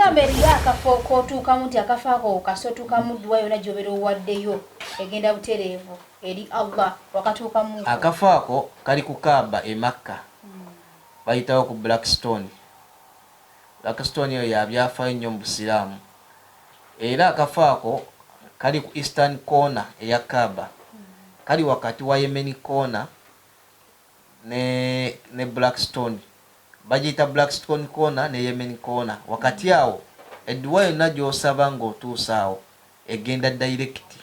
tugamba eriyo akafo kootuukamu nti akafaako kasootuukamu dduwa yonna gy'obeera owaddeyo egenda butereevu eri Allah wakatuukamu akafaako kali ku Kaaba e Makka bayitawo ku Blackstone eyo yabyafaayo nnyo mu Busiraamu era akafaako kali ku Eastern corner eya Kaaba kali wakati wa Yemen corner ne Blackstone bagiyita Blackstone corner ne Yemen corner wakati awo edduwa yonna gy'osaba ng'otuusa awo egenda direct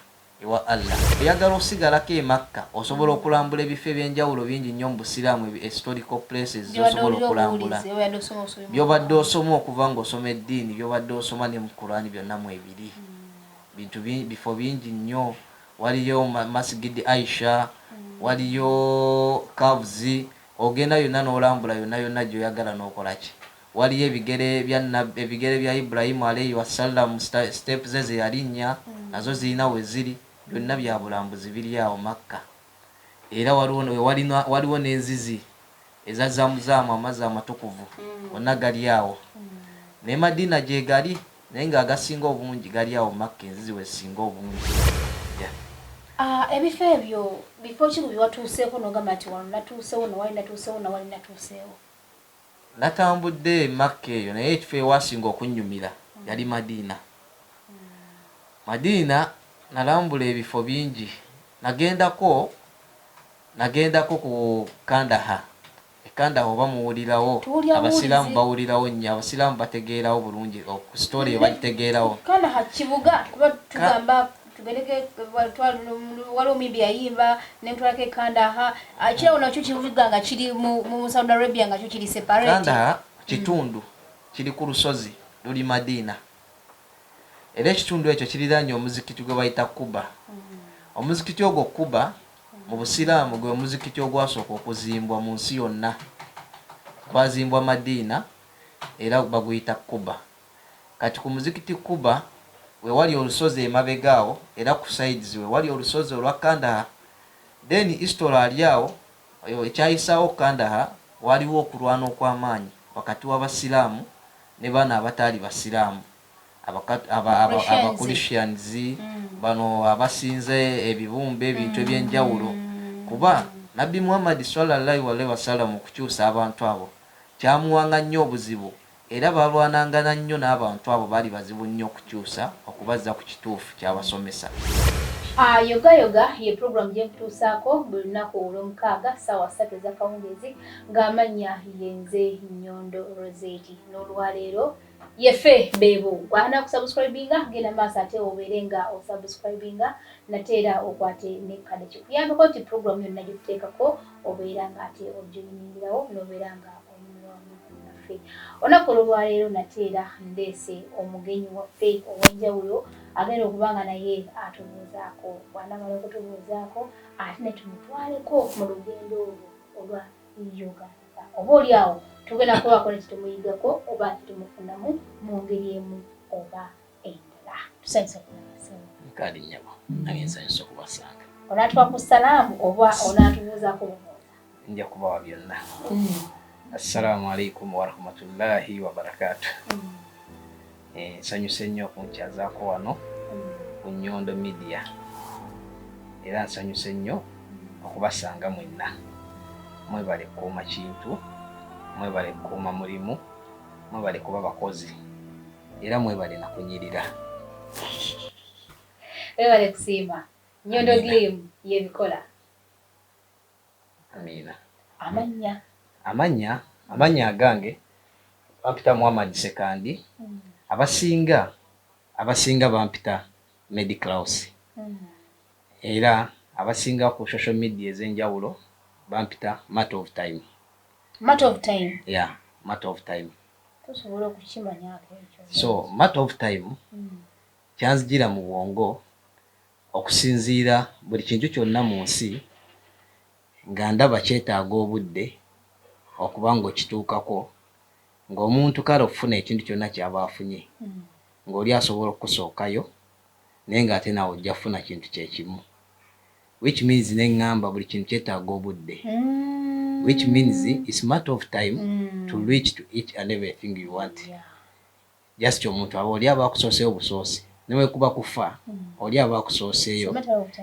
ewa Allah eyagala osigalako e Makka osobola okulambula ebifo ebyenjawulo bingi nnyo mu Busiraamu historical places zosobola okulambula byobadde osoma okuva ng'osoma eddiini byobadde osoma ne mu Qur'ani byonna mu ebiri bifo bingi nnyo waliyo Masjid Aisha waliyo Caves ogenda yonna n'olambula yonna gy'oyagala n'okolaki waliyo ebigere bya Ibrahim alayhi wasallam steps ze yalinnya nazo zirina we ziri byonna bya bulambuzi biri awo Makka era waliwo n'enzizi eza Zamzam amazzi amatukuvu gonna gali awo ne Madina gye gali naye ng'agasinga obungi gali awo Makka enzizi wesinga obungi. Ebifo ebyo bifo ki bwe watuuseeko n'ogamba nti wano natuuseewo nawali natuuseewo nawali natuuseewo? Natambudde Makka eyo naye ekifo ewasinga okunnyumira yali Madina. Madina nalambula ebifo bingi nagendako ku Kandaha. Kandaha oba muwulirawo abasiraamu bawulirawo nnyo abasiraamu bategeerawo bulungi ku story eyo bagitegeerawo. Kandaha kibuga kuba tugamba tugereke waliwo mimbi yayimba nemutwalako Kandaha kirawo nakyo kibuga nga kiri mu Saudi Arabia nga kyo kiri separate. Kandaha kitundu kiri ku lusozi luli Madina era ekitundu ekyo kiriraanye omuzikiti gwe bayita Kuba. Omuzikiti ogwo Kuba mu Busiraamu gwe omuzikiti ogwasooka okuzimbwa mu nsi yonna gwazimbwa Madina era baguyita Kuba. Kati ku muzikiti Kuba we wali olusozi emabega awo era ku sides we wali olusozi olwa Kandaha then history ali awo ekyayisaawo Kandaha waliwo okulwana okw'amaanyi wakati w'Abasiraamu ne bana abataali Basiraamu Christians bano abasinze ebibumbe ebintu ebyenjawulo kuba Nabbi Muhammad sallallahu alaihi wasallam okukyusa abantu abo kyamuwanga nnyo obuzibu era balwanangana nnyo n'abantu abo bali bazibu nnyo okukyusa okubazza ku kituufu kyabasomesa. Yoga ye program gyenkutuusaako buli lunaku olw'omukaaga ssaawa 3 ez'akawungeezi ng'amannya yenze Nyondo Rozet n'olwaleero yefe bebo kwana kusubscribinga genda maaso ate obeere nga osubscribinga nateera okwate ne kale kyo kuyambako nti program yonna gyokuteekako obeera nga ate ojoiningirawo n'obeera nga omulwamu naffe. Olunaku olwaleero nateera ndeese omugenyi waffe ow'enjawulo agenda okubanga naye atubuuzaako bw'anamala okutubuuzaako ate ne tumutwaleko mu lugendo olwa Uganda oba oliawo tugenda kubaako ne kitumuyigako oba kitumufunamu mu ngeri emu oba endala. Tusanyusa okulabasanga. Nkali nnyabo nange nsanyusa okubasanga. Onaatuwa ku salaamu oba onaatubuuzaako bubuuza? Nja kubawa byonna. Assalamu alaikum wa rahmatullahi wa barakatuh. Nsanyuse nnyo okunkyazaako wano ku Nyondo Media era nsanyuse nnyo okubasanga mwenna. Mwebale kuuma kintu, mwebale kuuma mulimu, mwebale kuba bakozi era mwebale nakunyirira. Mwebale kusiima. Nyondo Glim yebikola. Amina. Amanya agange bampita Muhammad Sekandi. Abasinga bampita Mediclaus. Era abasinga ku social media ez'enjawulo bampita Matter of Time. Matter of Time? Yeah, Matter of Time. Tusobola okukimanyako ekyo. So, Matter of Time kyanzijira mu bwongo okusinziira buli kintu kyonna mu nsi nga ndaba kyetaaga obudde okuba ng'okituukako ng'omuntu kale okufuna ekintu kyonna ky'aba afunye ng'oli asobola okusookayo naye ng'ate nawe ojja kufuna kintu kyekimu. Which means ngamba buli kintu kyetaaga obudde. Which means it's matter of time to reach to each and everything you want. just omuntu aba oli aba akusooseyo obusoose newe kuba kufa oli aba akusooseyo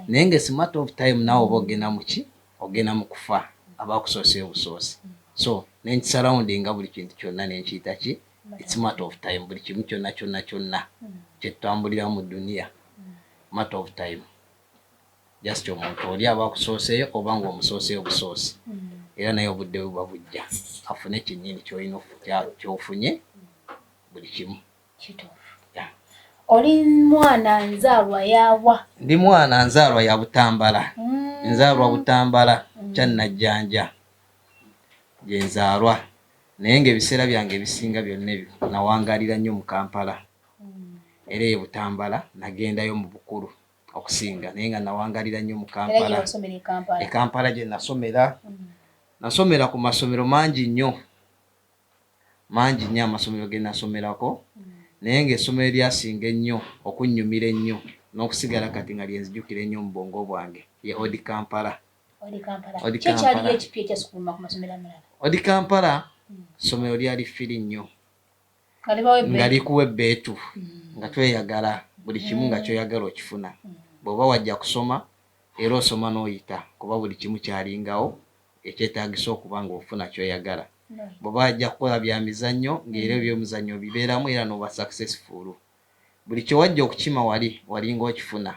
naye nga smart of time naawe oba ogenda muki ogenda mu kufa aba akusooseyo obusoose so nenkisaraundinga buli kintu kyonna nenkiyita ki it's matter of time buli kimu kyonna kyonna kyonna kyetutambulira mu duniya matter of time just omuntu oli aba akusooseyo oba nga omusooseyo obusoose era naye obudde buba bujja afune kinnyini kyolina kyofunye buli kimu kituufu. Oli mwana nzaalwa yawa? Ndi mwana nzaalwa ya Butambala. Nzaalwa Butambala Kyannajjanja gye nzaalwa naye ng'ebiseera byange ebisinga byonna nawangalira nnyo mu Kampala era e Butambala nagendayo mu bukulu okusinga naye nga nawangalira nnyo mu Kampala. E Kampala gye nasomera nasomera ku masomero mangi nnyo amasomero ge nasomerako naye ng'essomero lyasinga ennyo okunnyumira ennyo n'okusigala kati nga lyenzijjukira ennyo mu bwongo bwange ye Odi Kampala. Odi Kampala ssomero lyali ffiri nnyo nga likuwa ebbeetu nga tweyagala buli kimu nga kyoyagala okifuna bw'oba wajja kusoma era osoma n'oyita kuba buli kimu kyalingawo ekyetaagisa okuba ng'ofuna kyoyagala. Bw'oba wajja kukola bya mizannyo ng'era ebyomuzannyo bibeeramu era n'oba successful. Buli kye wajja okukima walinga okifuna.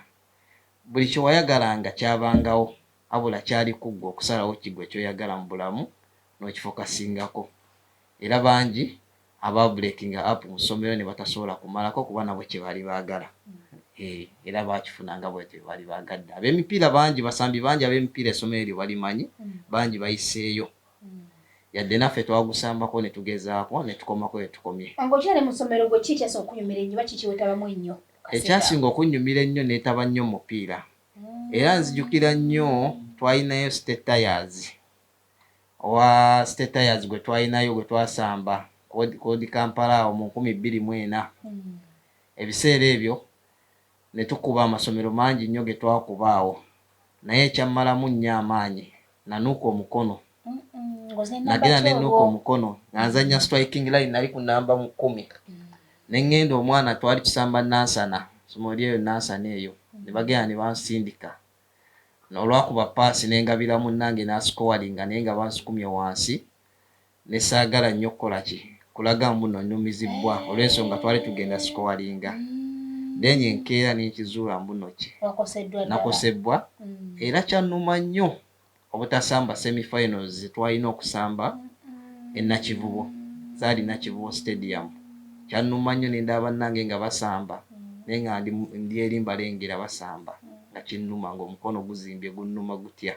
Buli kye wayagalanga kyabangawo abula kyali kuggwa okusalawo kigwe kyoyagala mu bulamu n'okifokasingako. Era bangi aba breaking up mu ssomero ne batasobola kumalako kuba nabo kye bali baagala. Era bakifunanga bwetyo bali baagadde. Ab'emipiira bangi basambi bangi ab'emipiira essomero eryo balimanyi bangi bayiseeyo. Yadde naffe twagusambako ne tugezaako ne tukomako we tukomye. Ng'okyali mu ssomero gwe ki ekyasa okunyumira ennyo baki kiwetabamu ennyo? Ekyasinga okunyumira ennyo neetaba nnyo mupiira. Era nzijukira nnyo twalinayo State Tires. Owa State Tires gwe twalinayo gwe twasamba Odi Kampala awo mu 2004. Ebiseera ebyo ne tukuba amasomero mangi nnyo ge twakuba awo. Naye ekyammalamu nnyo amaanyi nanuuka omukono. Nagenda nenuuka omukono nga nzannya striking line nali ku namba 10. Ne ngenda omwana twali tusamba Nansana ssomero lyeyo Nansana eyo ne bagenda ne bansindika. Olwakuba paasi nengabira munnange n'asikowalinga naye nga bansukumye wansi ne saagala nnyo kukola ki kulaga mbuno nnumizibwa olw'ensonga twali tugenda sikowalinga. Denye nkeera n'ekizuula mbuno ki nakosebbwa era kyannuma nnyo obutasamba semi-finals twalina okusamba Nakivubo zaali Nakivubo stadium. Kyannuma nnyo ne ndaba bannange nga basamba naye nga ndi eri mbalengera basamba nga kinnuma ng'omukono guzimbye gunnuma gutya.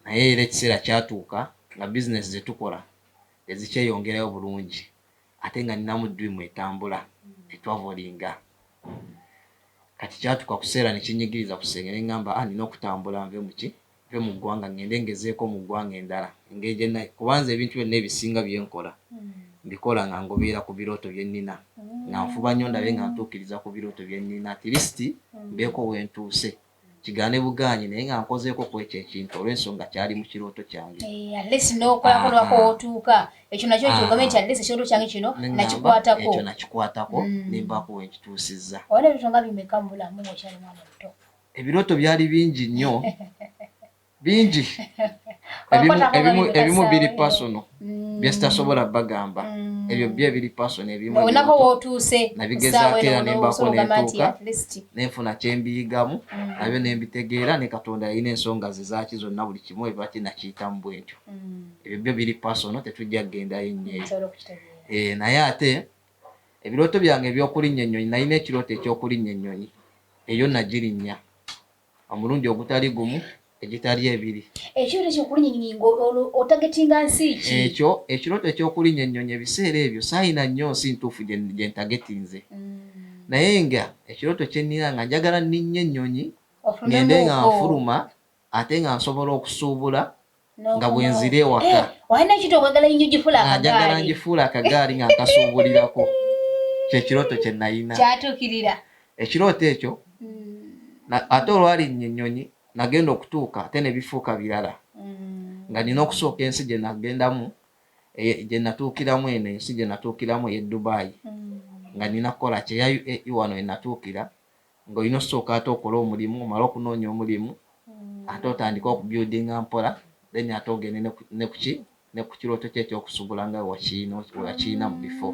Naye era ekiseera kyatuuka nga bizinesi ze tukola ezikyeyongerayo bulungi ate nga ninamu dream etambula etwavolinga. Kati kyatuuka ku kiseera ne kinyigiriza ku ssenge ne ngamba nina okutambula nve mu ggwanga ngende ngezeeko mu ggwanga endala engeri gye kubanza ebintu byonna ebisinga bye nkola mbikola nga ngobeera ku birooto bye nnina nga nfuba nnyo ndabe nga ntuukiriza ku birooto bye nnina at least mbeeko we ntuuse kigaane bugaanyi naye nga nkozeeko ku ekyo ekintu olw'ensonga kyali mu kirooto kyange. At least n'okolako lwako w'otuuka ekyo nakyo kyogamye nti at least ekirooto kyange kino nakikwatako. Ekyo nakikwatako ne mbaako we nkituusizza. Olina ebirooto nga bimeka mu bulamu ng'okyali mwana muto? Ebirooto byali bingi nnyo. Bingi. Ebimu biri personal bye sitasobola bagamba. Ebyo bye biri personal ebimu. Olinaako w'otuuse nabigezaako era ne mbaako n'entuuka nenfuna kye mbiyigamu nabyo ne mbitegeera ne Katonda yalina ensonga ze zaaki zonna buli kimu eba kinakiyitamu bwentyo. Ebyo byo biri personal tetujja kugendayo nnyo. Naye ate ebirooto byange eby'okulinnya ennyonyi nalina ekirooto eky'okulinnya ennyonyi eyo nagirinnya omulundi ogutali gumu egitali ebiri. Ekirooto eky'okulinnya ennyonyi otagetinga nsi ki? Ekyo ekirooto eky'okulinnya ennyonyi ebiseera ebyo saayina nnyo nsi ntuufu gye ntagetinze. Naye nga ekirooto kye nnina nga njagala nninnya ennyonyi ngende nga nfuluma ate nga nsobola okusuubula nga bwe nzira ewaka. Walina ekirooto okwagala nnyo gifuula akagaali? Njagala ngifuula akagaali nga nkasuubulirako. Kye kirooto kye nalina. Kyatuukirira? Ekirooto ekyo ate olwalinnya ennyonyi nagenda okutuuka ate ne bifuuka birala nga nina okusooka ensi gye nagendamu gye natuukiramu eno ensi gye natuukiramu ye Dubai nga nina kukola kye UAE wano enatuukira ng'olina osooka ate okola omulimu omala okunoonya omulimu ate otandika okubuildinga mpola then ate ogende ne ku kirooto kye ekyokusubula nga wakiina mu bifo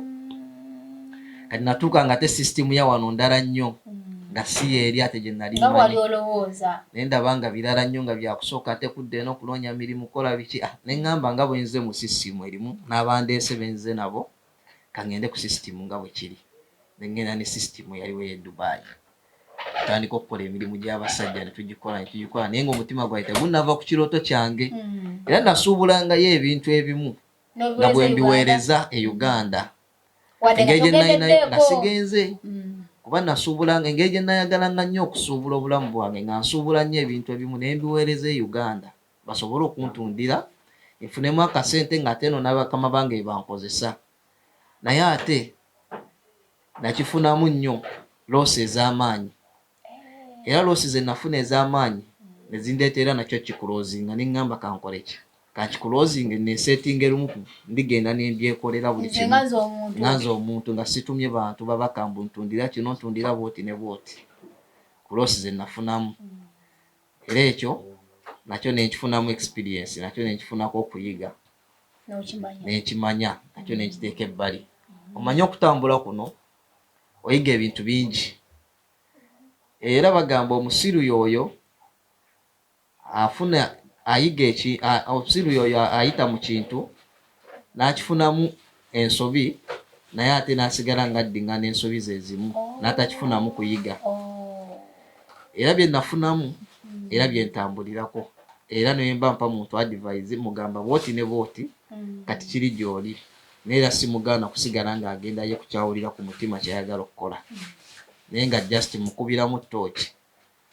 kati natuuka nga te system ya wano ndala nnyo nga si eri ate gye nali wali olowooza naye ndaba nga birala nnyo nga byakusooka ate kudda eno okunoonya mirimu kola biki ne ŋŋamba nga bwe nze mu system erimu n'abandeese benze nabo kangende ku system nga bwe kiri ne ŋŋenda ne system yaliwo ye Dubai tutandika okukola emirimu gy'abasajja ne tugikola naye ng'omutima gwali tegunnava ku kirooto kyange era nasuubulangayo ebintu ebimu nga bwe mbiweereza e Uganda engeri gye nalinayo nga sigenze kuba nasuubulanga engeri gye nayagalanga nnyo okusuubula obulamu bwange nga nsuubula nnyo ebintu ebimu ne mbiweereza e Uganda basobole okuntundira nfunemu akasente nga ate eno n'abakama bange bankozesa naye ate nakifunamu nnyo loosi ez'amaanyi era loosi ze nafuna ez'amaanyi ne zindeetera nakyo kikuloozinga ne ŋŋamba kankoleki kakikuloozinga neesetinga erumu ndigenda ne mbyekolera buli kimu nganze omuntu nga situmye bantu babakambu ntundira kino ntundira bwoti ne bwoti ku loosi ze nafunamu era ekyo nakyo nenkifunamu experience nakyo nenkifunako okuyiga nenkimanya nakyo nenkiteeka ebbali omanye okutambula kuno oyiga ebintu bingi era bagamba omusiru yoyo afuna ayiga omusiru yoyo ayita mu kintu n'akifunamu ensobi naye ate n'asigala nga addingana ensobi ze zimu n'atakifunamu kuyiga era bye nafunamu era bye ntambulirako era ne mba mpa muntu advise mugamba bwoti ne bwoti kati kiri gy'oli naye era simugaana kusigala ng'agendayo kukyawulira ku mutima kyayagala okukola naye nga just mukubiramu ttooki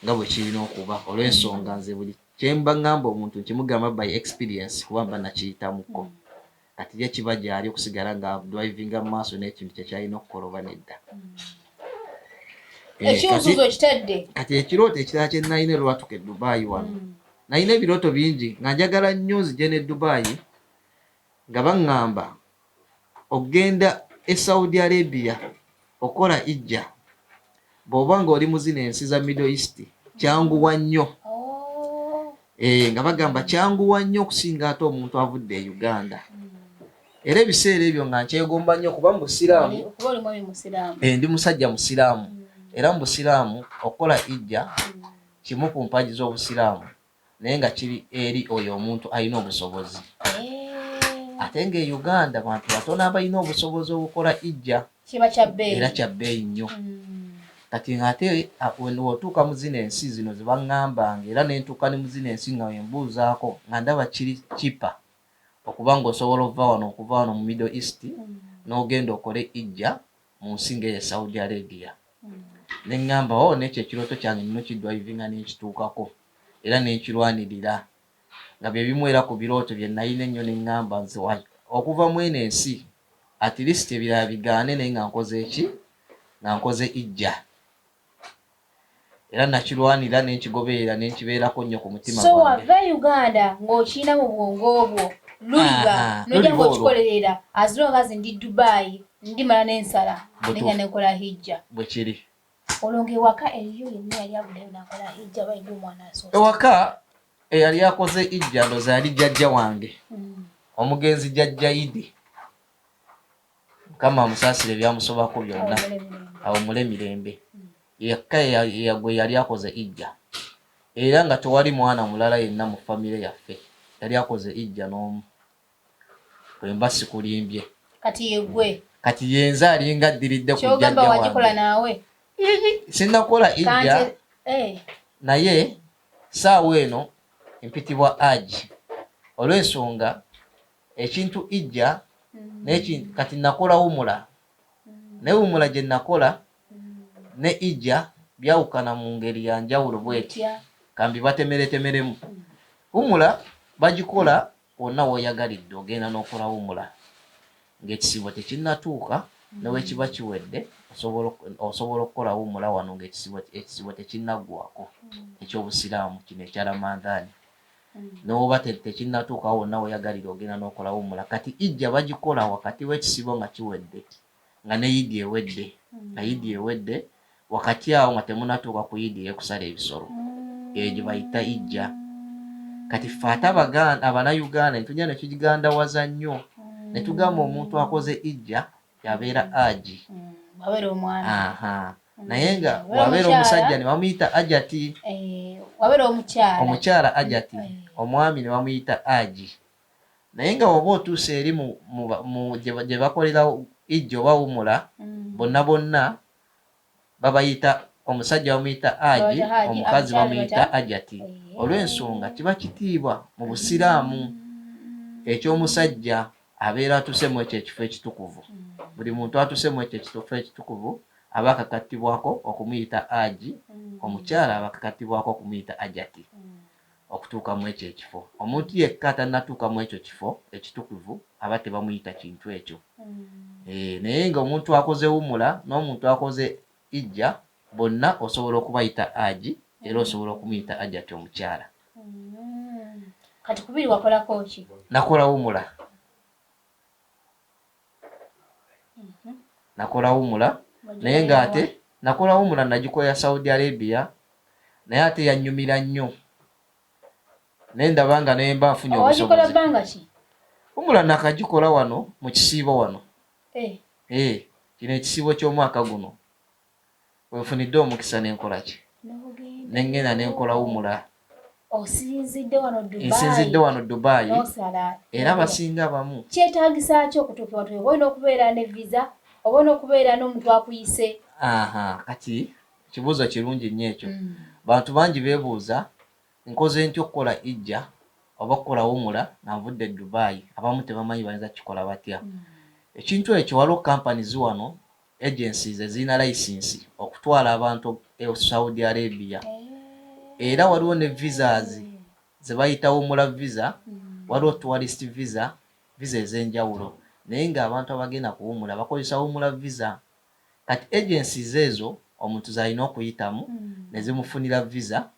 nga bwe kirina okuba olw'ensonga nze buli kyemba ngamba omuntu nkimugamba by experience kuba mba nakiyitamuko kati ye kiba gyali okusigala nga drivinga mu maaso n'ekintu kyekyalina okukola oba nedda ekiwuzuzo kitadde kati ekirooto ekirala kye nalina lwatuka e Dubai wano nalina ebirooto bingi nga njagala nnyo nzije ne Dubai nga baŋŋamba ogenda e Saudi Arabia okola ijja bw'oba ng'oli mu zino ensi za Middle East kyanguwa nnyo nga bagamba kyanguwa nnyo okusinga ate omuntu avudde e Uganda era ebiseera ebyo nga nkyegomba nnyo kuba mu busiraamu ndi musajja musiraamu era mu busiraamu okukola ijja kimu ku mpagi z'obusiraamu naye nga kiri eri oyo omuntu alina obusobozi ate nga e Uganda bantu batono abalina obusobozi obukola ijja era kya bbeeyi nnyo kati ng'ate w'otuuka mu zino ensi zino ze baŋŋambanga era nentuuka ne mu zino ensi nga wembuuzaako nga ndaba kiri kipa okuba ng'osobola okuva wano mu Middle East n'ogenda okole ijja mu nsi ng'eyo Saudi Arabia ne ŋŋamba n'ekyo ekirooto kyange nino kidrivinga n'ekituukako era n'ekirwanirira nga bye bimu era ku birooto bye nalina ennyo ne ŋŋamba nze okuva mu eno ensi at least ebirala bigaane naye nga nkoze eki nga nkoze ijja era nakirwanira n'enkigoberera n'enkibeerako nnyo ku mutima so wava Uganda ng'okirina mu bwongo obwo luliba nojja ng'okikolerera as long as ndi Dubai ndimala n'ensala nenga nekola hijja bwe kiri olonga ewaka eriyo yenna yali avuddeyo nakola hijja bayidde omwana asoosa ewaka eyali akoze ijja ndoza yali jjajja wange omugenzi jjajja Idi Mukama amusaasire ebyamusobako byonna awumule mirembe yekka gwe yali akoze ijja era nga tewali mwana mulala yenna mu famire yaffe yali akoze ijja n'omu bwemba sikulimbye kati yenze alinga addiridde ku jjajja wange sinnakola ijja naye saawa eno empitibwa aji olw'ensonga ekintu ijja kati nakola wumula ne wumula gye nakola ne ijja byawukana mu ngeri ya njawulo bweti kambi batemeretemeremu wumula bagikola wonna w'oyagalidde ogenda n'okola wumula ng'ekisibo tekinnatuuka newekiba kiwedde osobola okukola wumula wano ng'ekisibo tekinnaggwako eky'obusiraamu kino ekya Ramadhaani n'oba tekinnatuukawo wonna weyagalira ogenda n'okola wumula. Kati ijja bagikola wakati w'ekisibo nga kiwedde nga ne yidi ewedde nga yidi ewedde wakati awo nga temunatuuka ku yidi ekusala ebisolo egyo bayita ijja. Kati ffe ate Abanayuganda netujja netugigandawaza nnyo ne tugamba omuntu akoze ijja yabeera aji. Wabeera omwana. Naye nga wabeera omusajja ne bamuyita ajati. Wabeera omukyala ajati. Omwami ne bamuyita aji. Naye nga oba otuuse eri gye bakolera ijja oba wumula bonna babayita omusajja bamuyita aji, omukazi bamuyita ajati. Olw'ensonga kiba kitiibwa mu Busiraamu. Ekyomusajja abeera atuuse mu ekyo ekifo ekitukuvu. Buli muntu atuuse mu ekyo ekifo ekitukuvu aba akakatibwako okumuyita aji, omukyala aba akakatibwako okumuyita ajati okutuuka mu ekyo ekifo. Omuntu yekka atannatuuka mu ekyo kifo ekitukuvu aba tebamuyita kintu ekyo. Naye nga omuntu akoze wumula n'omuntu akoze ijja bonna osobola okubayita aji era osobola okumuyita ajati omukyala. Kati kubiri wakolako ki? Nakola wumula. Nakola wumula naye nga ate nakola wumula nagikola Saudi Arabia naye ate yannyumira nnyo. Naye ndaba nga naye mba nfunye obusobozi. Wagikola bbanga ki? Wumula nakagikola wano mu kisiibo wano. Kino ekisiibo ky'omwaka guno. Wefunidde omukisa n'enkola ki? Nengenda n'enkola wumula. Osinzidde wano Dubai. Nsinzidde wano Dubai. N'osala. Era abasinga abamu. Kyetaagisa ki okutuuka wano? Olina okubeera ne visa, olina okubeera n'omuntu akuyise. Kati kibuuzo kirungi nnyo ekyo. Bantu bangi beebuuza nkoze ntya okukola ijja oba okukola wumula nga nvudde Dubai. Abamu tebamanyi bayinza kikola batya. Ekintu ekyo waliwo companies wano agencies ezirina license okutwala abantu e Saudi Arabia. Era waliwo ne visas ze bayita wumula visa, waliwo tourist visa ez'enjawulo. Naye nga abantu abagenda kuwumula bakozesa wumula visa. Kati agencies ezo omuntu zalina okuyitamu ne zimufunira visa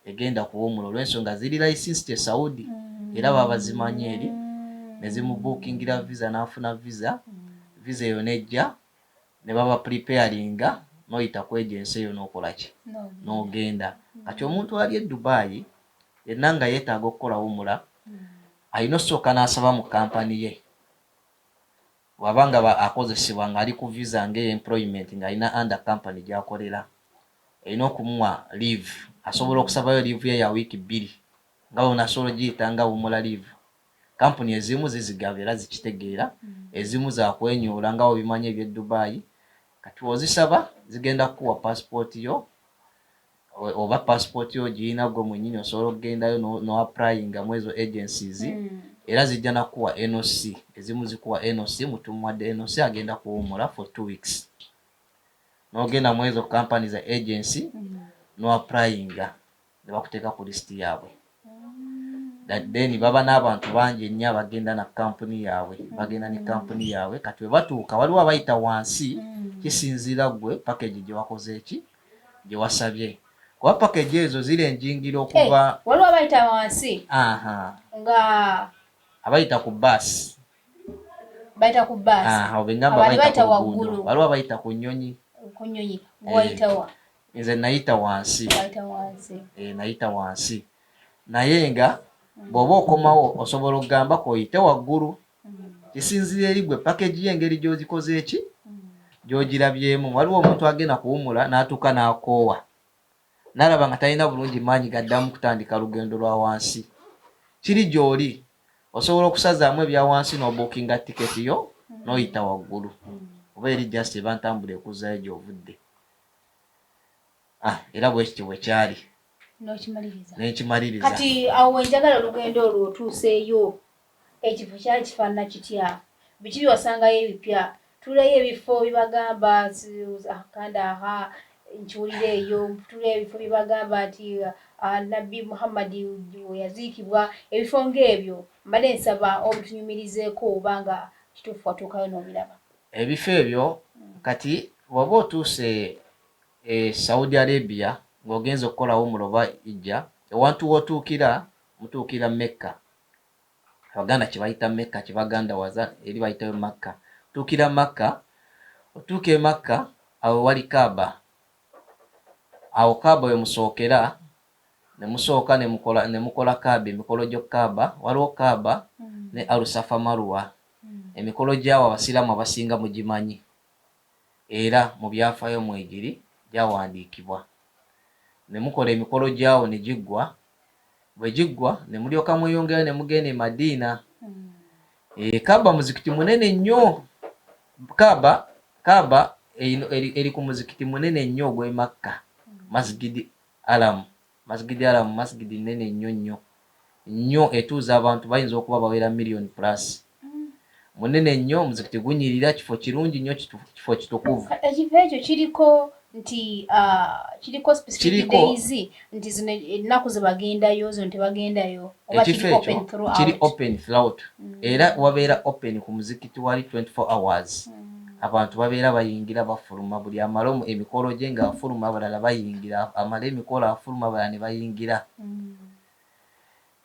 egenda kuwumula olw'ensonga ziri license Saudi era baba bazimanyi eri ne zimubookingira visa n'afuna visa. Visa eyo nejja ne baba preparinga n'oyita ku agency eyo n'okola ki? N'ogenda. Kati omuntu ali e Dubai yenna nga yeetaaga okukola wumula alina osooka n'asaba mu kampani ye. Wabanga akozesebwa ng'ali ku visa ng'employment ng'alina under company gy'akolera. Erina okumuwa leave. Asobola okusabayo leave ye ya wiiki 2 nga bonna asobola giyita nga wumula leave. Kampuni ezimu zizigaba era zikitegeera, ezimu zakwenyoola nga obimanyi eby'e Dubai. Kati wozisaba zigenda kuwa passport yo oba passport yo giyina gwe mwennyini osobola okugendayo no applyinga mu ezo agencies era zijja nakuwa NOC. Ezimu zikuwa NOC, mutumwadde NOC agenda kuwumula for 2 weeks. N'ogenda mu ezo company za agency no applyinga ne bakuteeka ku list yaabwe. Then baba n'abantu bangi nnyo abagenda na kampuni yaabwe. Bagenda ne kampuni yaabwe kati we batuuka waliwo abayita wansi kisinziira gwe package gye wakoze eki gye wasabye. Kuba package ezo zirenjingira okuva waliwo abayita wansi nga abayita ku bus. Bayita ku bus. Obengamba bayita waggulu. Waliwo abayita ku nnyonyi. Ku nnyonyi gwayitawa? Nze nayita wansi. Bayita wansi. Nayita wansi. Naye nga bw'oba okomawo osobola okugamba ko oyite waggulu. Kisinziira eri gwe package y'engeri gy'ozikoze eki gy'ogirabyemu. Waliwo omuntu agenda kuwumula n'atuuka n'akoowa n'alaba nga talina bulungi maanyi gaddamu kutandika lugendo lwa wansi. Kiri gy'oli osobola okusazaamu ebya wansi n'obookinga tiketi yo n'oyita waggulu oba eri just eba ntambula ekuzaayo gy'ovudde. Era bwekityo bwe kyali n'ekimaliriza. Kati awo wenjagala olugendo olwo otuuseeyo ekifo kyali kifaanana kitya? Biki bye wasangayo ebipya? Tuleyo ebifo bibagamba kanda nkiwulira eyo, tuleyo ebifo bibagamba nti Nabbi Muhammad we yaziikibwa. Ebifo ng'ebyo mbadde nsaba obutunyumirizeeko obanga kituufu watuukayo n'obiraba. Ebifo ebyo kati waba otuuse Saudi Arabia ng'ogenza okukola wumula oba ijja, ewantu w'otuukira mutuukira MEKKA. Abaganda kye bayita MEKKA, kye baganda waza eri bayitayo MEKKA. Tuukira MEKKA, otuuke MEKKA awo wali Kaaba. Awo Kaaba we musookera, ne musooka ne mukola Kaaba, emikolo gy'Kaaba. Waliwo Kaaba ne Al-Safa Marwa. Emikolo gyawo abasiraamu abasinga mugimanyi. Era mu byafaayo mwegiri gyawandiikibwa. Ne mukola emikolo gyawo ne giggwa. Bwe giggwa ne mulyoka mweyongera ne mugenda e Madiina. Kaaba muzikiti munene nnyo. Kaaba eri ku muzikiti munene nnyo ogw'e MEKKA. Masjid Haram, masjid nene nnyo etuuza abantu bayinza okuba bawera million plus. Munene nnyo, muzikiti gunyirira, kifo kirungi nnyo, kifo kitukuvu. Ekifo ekyo kiriko nti kiriko specific days nti zino ennaku ze bagendayo zo tebagendayo, oba kiri open throughout. Era wabeera open ku muzikiti wali 24 hours. Abantu babeera bayingira bafuluma, buli amala emikolo gye nga afuluma abalala bayingira, amala emikolo afuluma abalala ne bayingira.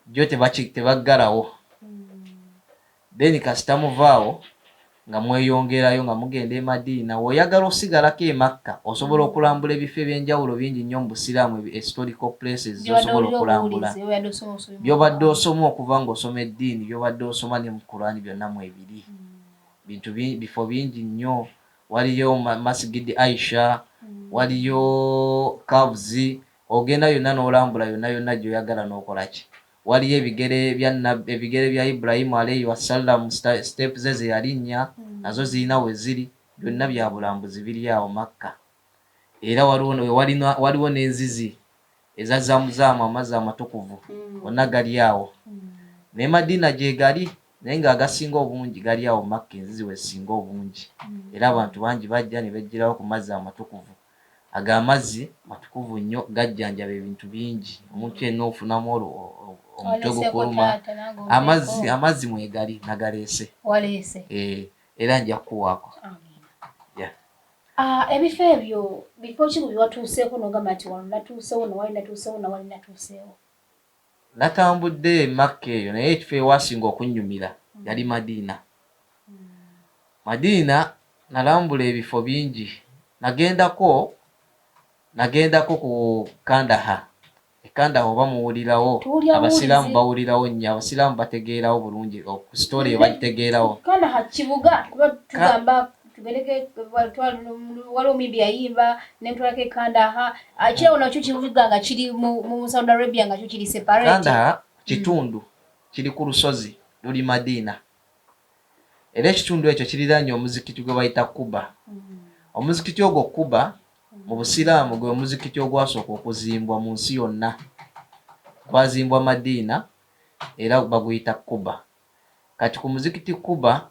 Gyo tebaggalawo. Then kasita muvaawo nga mweyongerayo nga mugenda e Madiina. Oyagala osigalako e MEKKA osobola okulambula ebifo ebyenjawulo bingi nnyo mu Busiraamu, historical places zosobola okulambula. Byobadde osoma okuva ng'osoma eddiini, byobadde osoma ne mu Qur'an byonna mu ebiri. Bifo bingi nnyo. Waliyo Masjid Aisha, waliyo Caves. Ogenda yonna n'olambula yonna gy'oyagala n'okola ki. Waliyo ebigere bya Ibrahim alayhi wasallam, steps ze yalinnya nazo zirina we ziri, byonna bya bulambuzi biri awo MEKKA. Era waliwo n'enzizi eza Zamzam, amazzi amatukuvu, gonna gali awo. Ne Madiina gye gali, naye ng'agasinga obungi gali awo MEKKA, enzizi we singa obungi. Era abantu bangi bajja ne bejjirawo ku mazzi amatukuvu. Amazzi matukuvu nnyo, gajjanjaba ebintu bingi. Omuntu yenna ofunamu omutwe gukuluma. Amazzi mwegali nagaleese. Waleese. Era nja kuwaako. Ebifo ebyo bifo ki bwe watuuseeko n'ogamba nti wano natuuseewo, nawali natuuseewo, nawali natuuseewo? Natambudde MEKKA eyo, naye ekifo ewasinga okunnyumira yali Madiina. Madiina nalambula ebifo bingi. Nagendako ku Kandahar. Kandahar oba muwulirawo, abasiraamu bawulirawo nnyo, abasiraamu bategeerawo bulungi story yo bagitegeerawo. Kandahar kibuga kuba tugamba tugereke waliwo mimbi yayimba nemutwalako e Kandahar. Kirawo nakyo kibuga nga kiri mu Saudi Arabia nga kyo kiri separate. Kandahar kitundu kiri ku lusozi luli Madiina. Era ekitundu ekyo kiriraanye omuzikiti gwe bayita Kuba. Omuzikiti ogwo Kuba mu Busiraamu gwe omuzikiti ogwasooka okuzimbwa mu nsi yonna. Gwazimbwa Madiina era baguyita Kuba. Kati ku muzikiti Kuba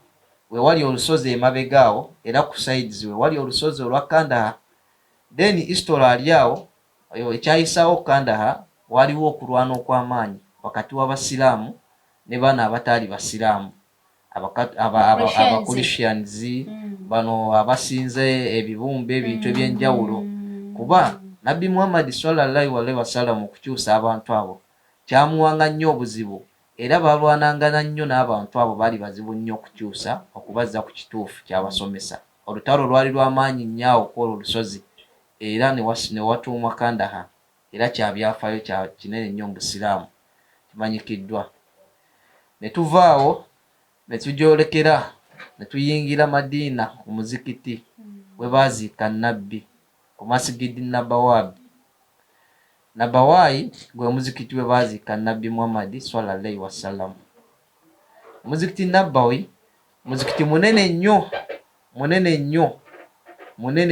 we wali olusozi emabega awo, era ku sides we wali olusozi olwa Kandahar. Then history ali awo ekyayisaawo Kandahar waliwo okulwana okw'amaanyi wakati w'Abasiraamu ne bano abataali Basiraamu, Christians, bano abasinze ebibumbe ebintu ebyenjawulo. Kuba Nabbi Muhammad sallallahu alaihi wasallam okukyusa abantu abo kyamuwanga nnyo obuzibu, era balwanangana nnyo n'abantu abo baali bazibu nnyo okukyusa okubazza ku kituufu kyabasomesa. Olutalo lwali lw'amaanyi nnyo awo kwolwo olusozi, era ne watuumwa Kandahar, era kyabyafaayo kya kinene nnyo mu Busiraamu kimanyikiddwa. Ne tuvaawo ne tujolekera ne tuyingira Madiina ku muzikiti we baaziika Nabbi ku Masjid Nabawi gwe muzikiti we baaziika Nabbi Muhammad sallallahu alaihi wasallam. Muzikiti Nabawi muzikiti munene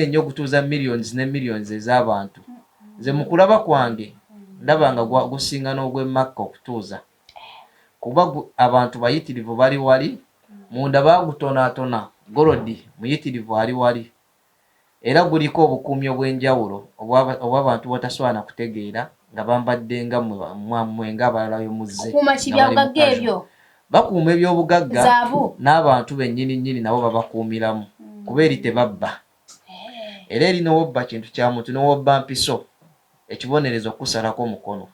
nnyo gutuuza millions ne millions ez'abantu. Nze mu kulaba kwange ndaba nga gusinga n'ogw'e MEKKA okutuuza, kuba abantu bayitirivu bali wali, munda baagutonaatona, golodi muyitirivu ali wali. Era guliko obukuumi obw'enjawulo obw'abantu botasobola kutegeera nga bambadde nga mmwe ng'abalala bwe muzze. Kukuuma ki byabugagga ebyo? Bakuuma ebyobugagga n'abantu bennyini nabo babakuumiramu, kuba eri tebabba. Era eri n'owobba kintu kya muntu n'owobba mpiso, ekibonerezo kusalako omukono.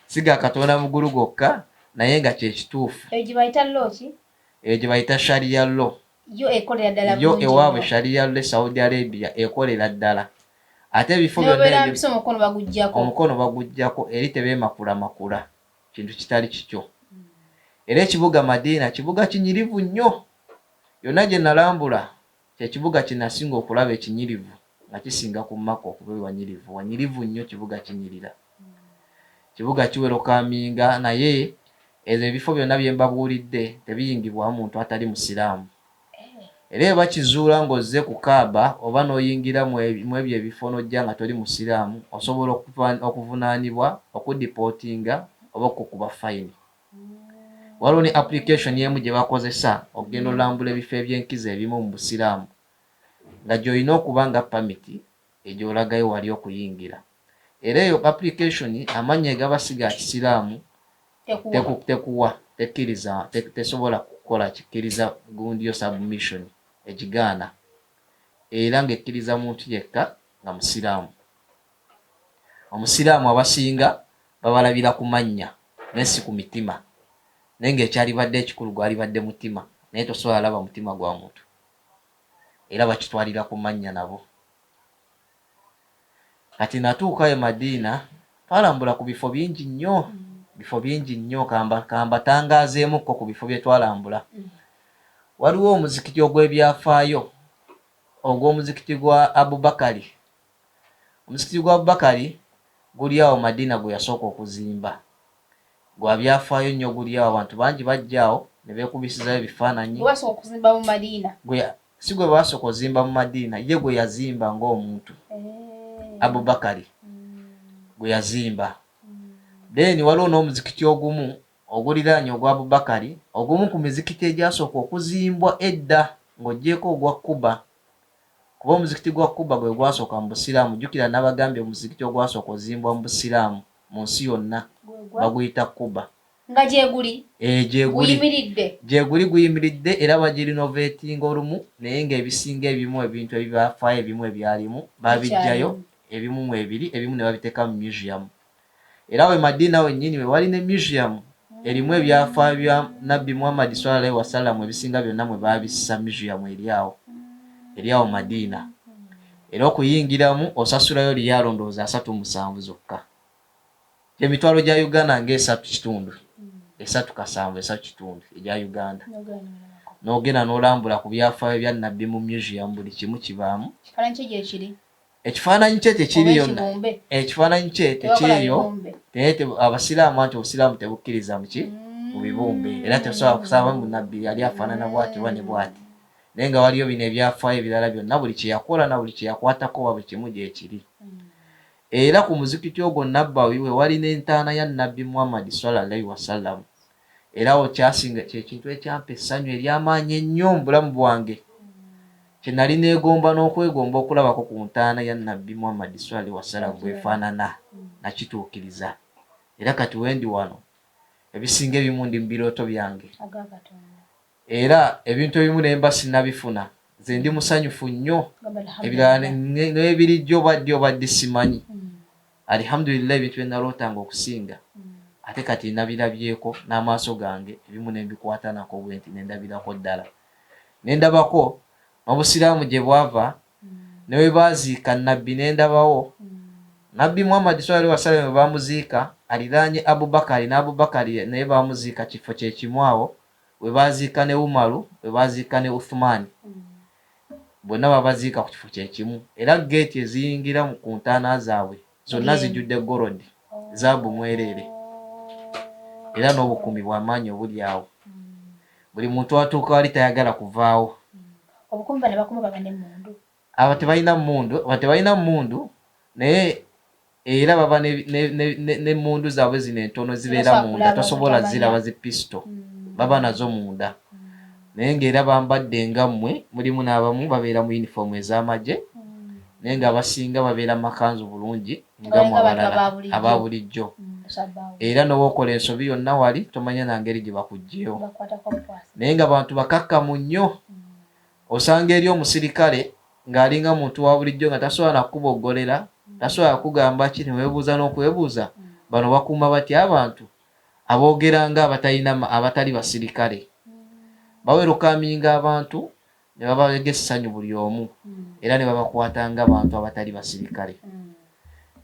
siga Katonda mugulu gokka naye nga kye kituufu. Ejo bayita loki? Ejo bayita sharia law. Yo ekolera ddala yo ewaabwe sharia law Saudi Arabia ekolera ddala. Ate ebifo byonna omukono bagujjako eri tebeemakula makula kintu kitali kikyo. Era ekibuga Madina kibuga kinyirivu nnyo. Yonna gye nalambula kyekibuga kinasinga okulaba ekinyirivu nga kisinga ku Makka okuba wanyirivu. Wanyirivu nnyo kibuga kinyirira. Kibuga kiwerokaminga naye ezo ebifo byonna bye mbabuulidde tebiyingibwa omuntu atali musiraamu. Era bakizuula ng'ozze ku Kaaba oba n'oyingira mu ebyo ebifo n'ojja nga toli musiraamu osobola okuvunaanibwa okudipootinga oba okukuba fayini. Waliwo ne application y'emu gye bakozesa okugenda olambula ebifo eby'enkizo ebimu mu busiraamu nga gy'olina okuba nga pamiti egy'olagayo wali okuyingira. Era eyo application amannya gabasiga kisiraamu tekuwa tekkiriza tesobola kukola kikkiriza gundi yo submission ekigaana era ng'ekkiriza muntu yekka nga musiraamu. Omusiraamu abasinga babalabira ku mannya naye si ku mitima. Naye ng'ekyalibadde ekikulu gwalibadde mutima naye tosobola laba mutima gwa muntu. Era bakitwalira ku mannya nabo. Kati natuuka e Madina twalambula ku bifo bingi nnyo. Bifo bingi nnyo kamba tangaazeemukko ku bifo bye twalambula. Waliwo omuzikiti ogw'ebyafaayo ogw'omuzikiti gwa Abubakari. Omuzikiti gwa Abubakari guli awo Madina gwe yasooka okuzimba. Gwa byafaayo nnyo guli awo abantu bangi bajjaawo ne beekubisizayo ebifaananyi. Wasooka okuzimba mu Madina. Si gwe basooka okuzimba mu Madina ye gwe yazimba ng'omuntu. Abubakari gwe yazimba. Then waliwo n'omuzikiti ogumu oguliraanye ogwa Abubakari ogumu ku mizikiti egyasooka okuzimbwa edda ng'oggyeko ogwa Kuba. Kuba omuzikiti gwa Kuba gwe gwasooka mu Busiraamu. Jjukira n'abagambye omuzikiti ogwasooka ozimbwa mu Busiraamu mu nsi yonna baguyita Kuba. Nga gyeguli? Gyeguli guyimiridde era bagirinovetinga olumu naye ng'ebisinga ebimu ebintu ebyafaayo ebimu ebyalimu babijjayo ebimu mu ebiri ebimu ne babiteeka mu museum. Era we Madina wennyini we wali ne museum erimu ebyafaayo bya Nabbi Muhammad sallallahu alaihi wasallam ebisinga byonna mwe babissa museum eri awo Madina. Era okuyingiramu osasulayo liyalo ndowooza 37 zokka. Emitwalo gya Uganda nga 3.7 egya Uganda. N'ogenda n'olambula ku byafaayo bya Nabbi mu museum buli kimu kibaamu. Ekifaananyi kye tekiri yonna. Ekifaananyi kye tekiriyo. Abasiraamu anti obusiraamu tebukkiriza mu bibumbe. Era tesobola kusaba mu Nabbi yali afaanana bw'ati oba ne bw'ati. Naye nga waliyo bino ebyafaayo ebirala byonna buli kye yakola na buli kye yakwatako oba buli kimu gyekiri. Era ku muzikiti ogwo Nabbawi we wali n'entaana ya Nabbi Muhammad sallallahu alaihi wasallam. Era awo kyasinga kyekintu ekyampa essanyu ery'amaanyi ennyo mu bulamu bwange. Kye nali neegomba n'okwegomba okulabako ku ntaana ya Nabbi Muhammad sallallahu alaihi wasallam bw'efaanana nakituukiriza. Era kati wendi wano ebisinga ebimu ndi mu birooto byange. Era ebintu ebimu ne mba sinnabifuna. Nze ndi musanyufu nnyo. Ebirala n'ebirijjo obadde simanyi. Alhamdulillah ebintu bye nalootanga okusinga. Ate kati nabirabyeko n'amaaso gange ebimu ne mbikwata nako bwe nti ne ndabirako ddala. Ne ndabako n'obusiraamu gye bwava ne we baaziika Nabbi ne ndabawo. Nabbi Muhammad sallallahu alaihi wasallam we baamuziika aliraanye Abubakari n'Abubakari naye baamuziika kifo kye kimu awo. We baaziika ne Umaru, we baaziika ne Uthmani. Bonna babaziika ku kifo kye kimu. Era geeti eziyingira ku ntaana zaabwe zonna zijjudde golodi, zaabu mwereere. Era n'obukuumi bw'amaanyi obuli awo. Buli muntu atuuka wali tayagala kuvaawo. Obukuumi bano bakuma baba n'emmundu. Abo tebalina mmundu naye era baba n'emmundu zaabwe zino entono zibeera munda tosobola ziraba zi pisto. Baba nazo munda. Naye ng'era bambadde nga mmwe mulimu n'abamu babeera mu uniform ez'amagye naye ng'abasinga babeera mu makanzu bulungi nga mu abalala aba bulijjo. Era n'obwokola ensobi yonna wali tomanya na ngeri gye bakuggyeyo. Naye nga bantu bakakkamu nnyo. Osanga eri omusirikale ng'alinga muntu wa bulijjo nga tasobola nakuboggolera, tasobola kugamba ki ne weebuuza n'okwebuuza bano bakuuma batya abantu aboogera nga abatali basirikale bawerokaminga abantu ne babalega essanyu buli omu era ne babakwata nga abantu abatali basirikale.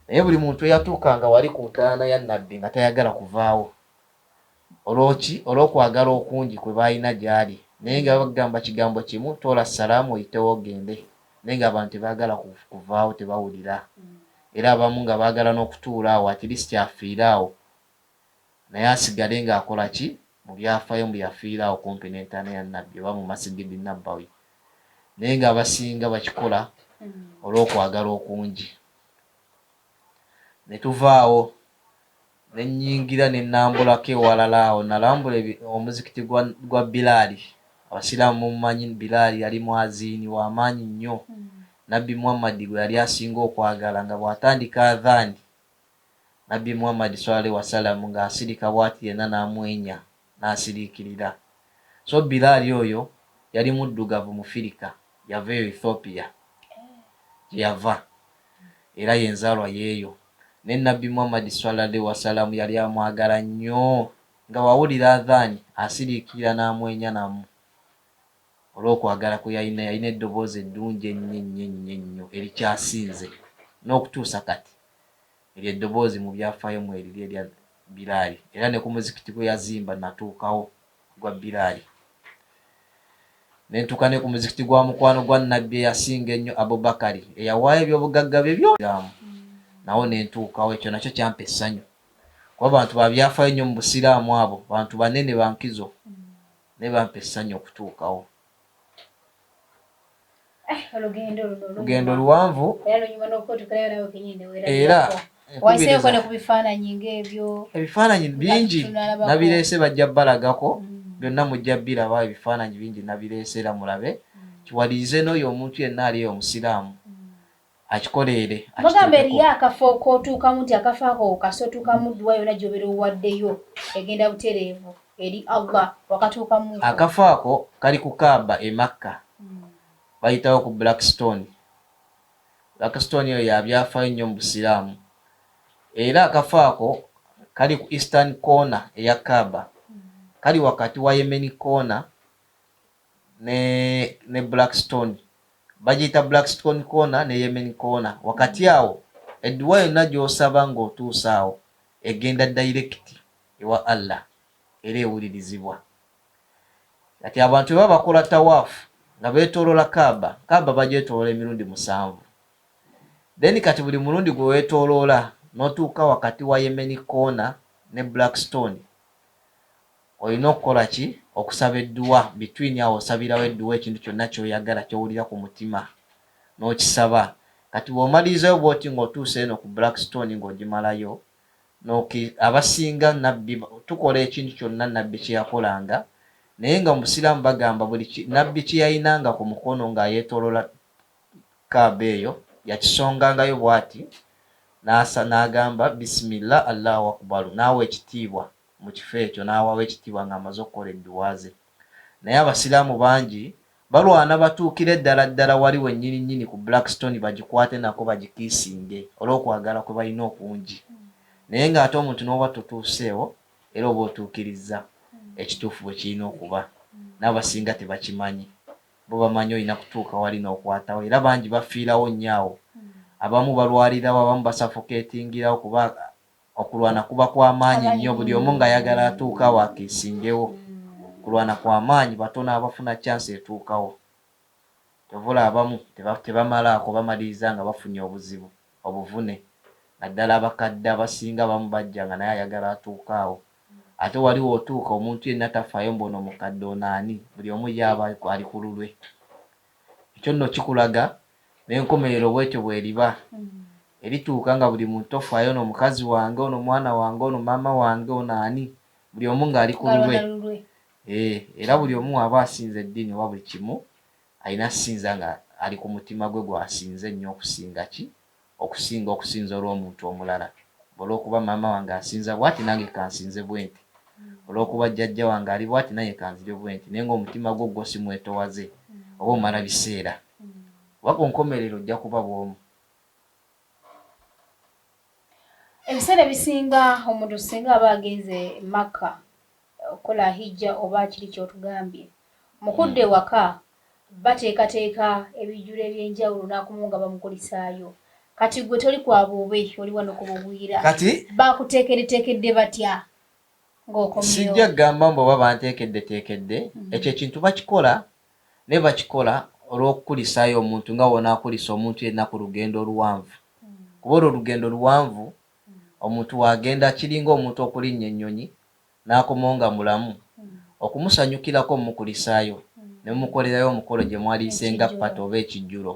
Naye buli muntu eyatuukanga wali ku ntaana ya nabbi nga tayagala kuvaawo olwoki olw'okwagala okungi kwe baalina gy'ali, naye nga bagamba kigambo kimu, toola salaamu oyitewo ogende, naye nga abantu tebaagala kuvaawo, tebawulira. Era abamu nga baagala n'okutuula awo at least afiire awo naye asigale ng'akola ki mu byafaayo mbu yafiira awo kumpi n'entaana ya nabbi oba mu masigidi nabbawi, naye ng'abasinga bakikola olw'okwagala okungi. Ne tuvaawo ne nnyingira ne nnambulako ewalala awo, nalambula omuzikiti gwa Bilaali. Abasiraamu mumanyi Bilaali yali mwaziini w'amaanyi nnyo. Nabbi Muhammad gwe yali asinga okwagala nga bw'atandika adhaani, Nabbi Muhammad sallallahu alaihi wasallam ng'asirika bw'ati yenna n'amwenya n'asiriikirira. So Bilaali oyo yali muddugavu Mufirika, yava eyo Ethiopia gye yava era yenzaalwa yeeyo. Ne Nabbi Muhammad sallallahu alaihi wasallam yali amwagala nnyo nga wawulira adhaani asiriikirira n'amwenya namu olw'okwagala kwe yalina eddoboozi eddungi ennyo erikyasinze n'okutuusa kati eryo eddoboozi mu byafaayo mu eriri erya Bilaali. Era ne ku muzikiti gwe yazimba natuukawo gwa Bilaali. Ne ntuuka ne ku muzikiti gwa mukwano gwa Nabbi eyasinga ennyo Abubakari eyawaayo ebyobugagga bye byonna, nawo ne ntuukawo. Ekyo nakyo kyampa essanyu kuba abantu babyafaayo nnyo mu busiraamu abo, bantu banene bankizo, naye bampa essanyu okutuukawo. Lugendo luwanvu era ebifaananyi bingi nabireese, bajja balagako byonna mujja biraba ebifaananyi bingi nabireese era mulabe kiwalirize n'oyo omuntu yenna aliyo omusiraamu akikoleere. Bagamba eriyo akafo k'otuukamu nti akafo ako kasotuukamu dduwa yonna gy'obeera owaddeyo egenda butereevu eri Allah wakatuukamu. Akafo ako kali ku Kaaba e MEKKA, bayitawo ku Blackstone. Blackstone eyo yabyafaayo nnyo mu busiraamu era akafo ako kali ku Eastern corner eya Kaaba, kali wakati wa Yemen corner ne Blackstone. Bagiyita Blackstone corner ne Yemen corner. Wakati awo edduwa yonna gy'osaba ng'otuusa awo egenda direct ewa Allah era ewulirizibwa. Kati abantu bwe baba bakola tawaafu nga beetooloola Kaaba bagyetooloola emirundi 7. Then kati buli mulundi gwe weetooloola n'otuuka wakati wa Yemen corner ne Blackstone, olina okukola ki? Okusaba edduwa between awo, osabirawo edduwa ekintu kyonna ky'oyagala ky'owulira ku mutima n'okisaba. Kati bw'omalirizayo bw'oti ng'otuuse eno ku Blackstone ng'ogimalayo, abasinga Nabbi tukola ekintu kyonna Nabbi kye yakolanga, naye nga mu Busiraamu bagamba buli Nabbi kye yayinanga ku mukono nga yeetooloola Kaaba eyo yakisongangayo bw'ati n'agamba bisimillah Allahu akbar, naawe ekitiibwa mu kifo ekyo, n'awaawo ekitiibwa ng'amaze okukola edduwa ze. Naye Abasiraamu bangi balwana batuukire ddala wali wennyini ku Blackstone bagikwate nako bagikiisinge olw'okwagala kwe balina okungi. Naye ng'ate omuntu n'oba tutuuseewo era oba otuukirizza ekituufu bwe kirina okuba. N'abasinga tebakimanyi, bo bamanyi olina kutuuka wali n'okwatawo, era bangi bafiirawo nnyo. Abamu balwalirawo, abamu basafoketingirawo kuba okulwana kuba kw'amaanyi nnyo, buli omu ng'ayagala atuukawo akiisingewo. Kulwana kw'amaanyi, batono abafuna chance etuukawo. Tovula abamu tebamalaako, bamaliriza nga bafunye obuzibu obuvune. Naddala abakadde abasinga abamu bajja nga naye ayagala atuukaawo. Ate waliwo otuuka omuntu yenna tafaayo mbono mukadde onaani, buli omu yaaba ali ku lulwe. Ekyo nno kikulaga n'enkomerero bw'etyo bw'eriba. Erituuka nga buli muntu tofaayo ono mukazi wange, ono mwana wange, ono maama wange, ono ani, buli omu ng'ali ku lulwe. Era buli omu aba asinza eddiini oba buli kimu alina sinza nga ali ku mutima gwe gw'asinze ennyo okusinza olw'omuntu omulala. Olw'okuba maama wange asinza bw'ati nange kansinze bw'enti, olw'okuba jjajja wange ali bw'ati nange kanzire bw'enti, naye ng'omutima gwo si mwetowaze oba omala biseera. Oba ku nkomerero ojja kuba bw'omu. ebiseera bisinga omuntu singa aba agenze MEKKA okola hijja oba kiri kyotugambye mukudde waka bateekateeka ebijjulo ebyenjawulo n'akumu nga bamukulisaayo kati gwe toli kwabuube oli wano kubugwira kati bakuteekereteekedde batya ng'okomyewo sijja gamba mbu oba banteekeddeteekedde ekyo ekintu bakikola ne bakikola olw'okukulisaayo omuntu nga wonaakulisa omuntu yenna ku lugendo oluwanvu kuba olwo olugendo luwanvu omuntu wagenda kiringa omuntu okulinnya ennyonyi n'akomawo nga mulamu okumusanyukirako omukulisaayo ne mumukolerayo omukolo gye mwaliisenga pata oba ekijjulo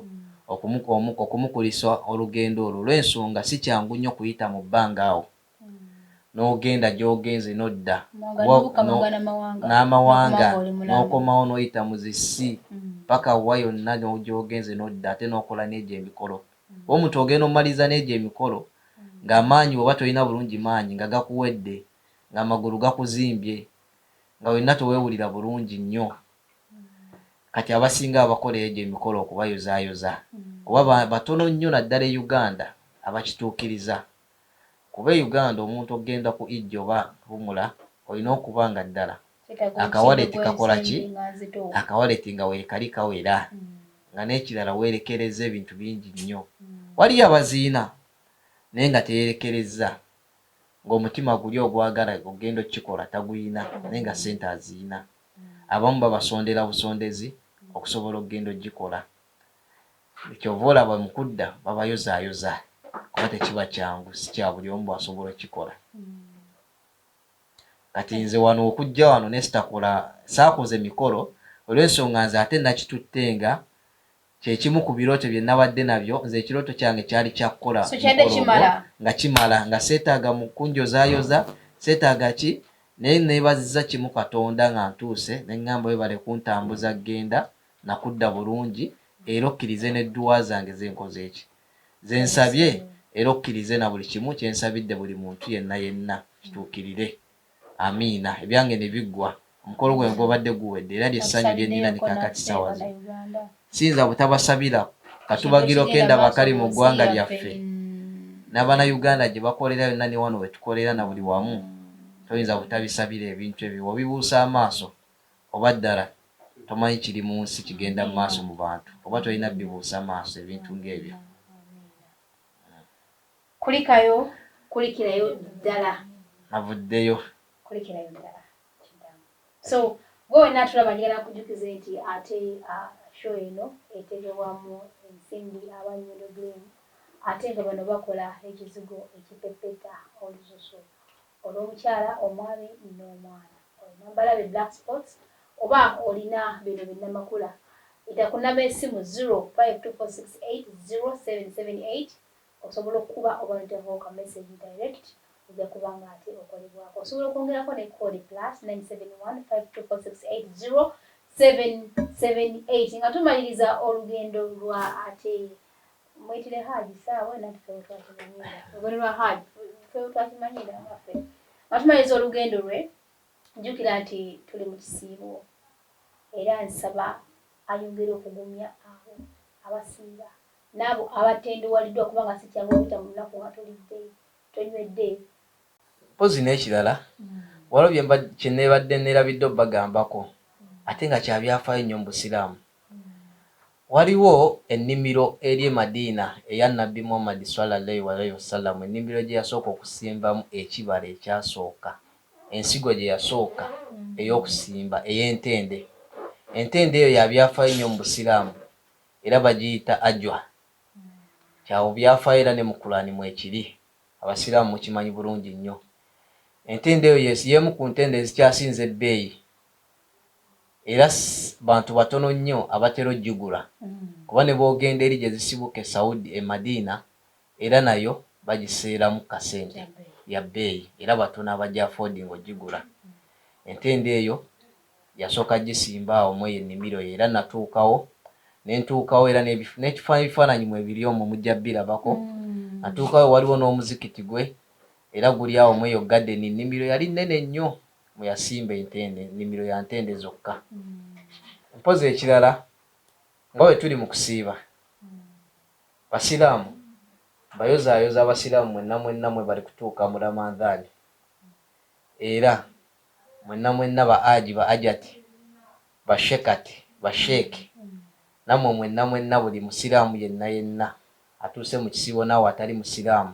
okumukulisa olugendo olwo olw'ensonga si kyangu nnyo kuyita mu bbanga awo n'ogenda gy'ogenze n'odda n'amawanga n'okomawo n'oyita mu zissi paka wa yonna gy'ogenze n'odda ate n'okola n'egyo emikolo omuntu ogenda omumaliza n'egyo emikolo ng'amaanyi oba tolina bulungi maanyi nga gakuwedde ng'amagulu gakuzimbye nga wenna teweewulira bulungi nnyo kati abasinga abakola egyo emikolo okubayozaayoza kuba batono nnyo naddala e Uganda abakituukiriza kuba e Uganda omuntu ogenda ku ijja oba humula olina okuba nga ddala akawaleti kakola ki akawaleti nga weekali kawera nga n'ekirala weerekereza ebintu bingi nnyo waliyo abaziina naye nga teyerekereza ng'omutima guli ogwagala ogenda okukikola taguyina naye nga ssente aziina abamu babasondera busondezi okusobola okugenda okugikola kyova olaba mu kudda babayozaayoza kuba tekiba kyangu si kya buli omu bwasobola okukikola kati nze wano okujja wano ne sitakola saakoze mikolo olw'ensonga nze ate nakitutte nga kyekimu ku birooto bye nabadde nabyo nze ekirooto kyange kyali kyakukola nga kimala nga seetaaga mu kunjozaayoza seetaaga ki naye neebaziza kimu Katonda nga ntuuse ne ngamba webale kuntambuza genda nakudda bulungi era okkirize n'edduwa zange zenkoze eki ze nsabye era okkirize na buli kimu kye nsabidde buli muntu yenna kituukirire amiina ebyange ne biggwa omukolo gwe gwobadde guwedde era lyessanyu lye nnina nikakati ssaawa zino siyinza butabasabira katubagira okenda bakali mu ggwanga lyaffe n'Abannayuganda gye bakolera yonna ne wano we tukolera na buli wamu toyinza butabisabira ebintu ebyo obibuusa amaaso oba ddala tomanyi kiri mu nsi kigenda mu maaso mu bantu oba tolina bibuusa amaaso ebintu ng'ebyo kulikirayo ddala navuddeyo kulikirayo ddala so gwe wenna tulaba njagala kujjukiza nti ate show eno etegebwamu ensimbi aba Nyondo Green ate nga bano bakola ekizigo ekipepeta olususu olw'omukyala omwami n'omwana olina mbalabe black spots oba olina bino binnamakula itakunaba esimu 0524680778 osobola okuba oba nteho ka message direct ojja kubanga ate okolebwako osobola okwongerako ne code plus 97152468078 nga tumaliriza olugendo lwa ate mwitire haji saawa natufewo twakimanyira olugendo lwa haji fewo twakimanyira ngaffe nga tumaliriza olugendo lwe jjukira nti tuli mu kisiibo era nsaba ayongere okugumya abo abasiiba n'abo abatendeewaliddwa kubanga si kyangu okuyita mu lunaku nga tolidde tonywedde mpozi n'ekirala waliwo kye neebadde neerabidde obbagambako ate nga kyabyafaayo nnyo mu busiraamu waliwo ennimiro eri e Madiina eya Nabbi Muhammad sallallahu alaihi wasallam ennimiro gye yasooka okusimbamu ekibala ekyasooka ensigo gye yasooka ey'okusimba ey'entende entende eyo yabyafaayo nnyo mu busiraamu era bagiyita ajwa kyawo byafaayo era ne mu Qur'ani mwekiri abasiraamu mukimanyi bulungi nnyo entende eyo y'emu ku ntende ezikyasinze ebbeeyi era bantu batono nnyo abatera oggigula kuba ne boogenda eri gye zisibuka e Saudi e Madiina era nayo bagiseeramu kasente ya bbeeyi era batono abajja affording oggigula entende eyo yasooka gisimba awo mu ennimiro era natuukawo era n'ebifaananyi mwe biri omwo mujja birabako natuukawo waliwo n'omuzikiti gwe era guli awo mu eyo garden ennimiro yali nnene nnyo mwe yasimba entende ennimiro ya ntende zokka mpozi ekirala nga bwe tuli mu kusiiba basiraamu bayozaayoza abasiraamu mwenna mwe bali kutuuka mu Ramadhaani, era mwenna ba aji ba ajati bashekati basheeki namwe mwenna buli musiraamu yenna atuuse mu kisiibo naawe atali musiraamu,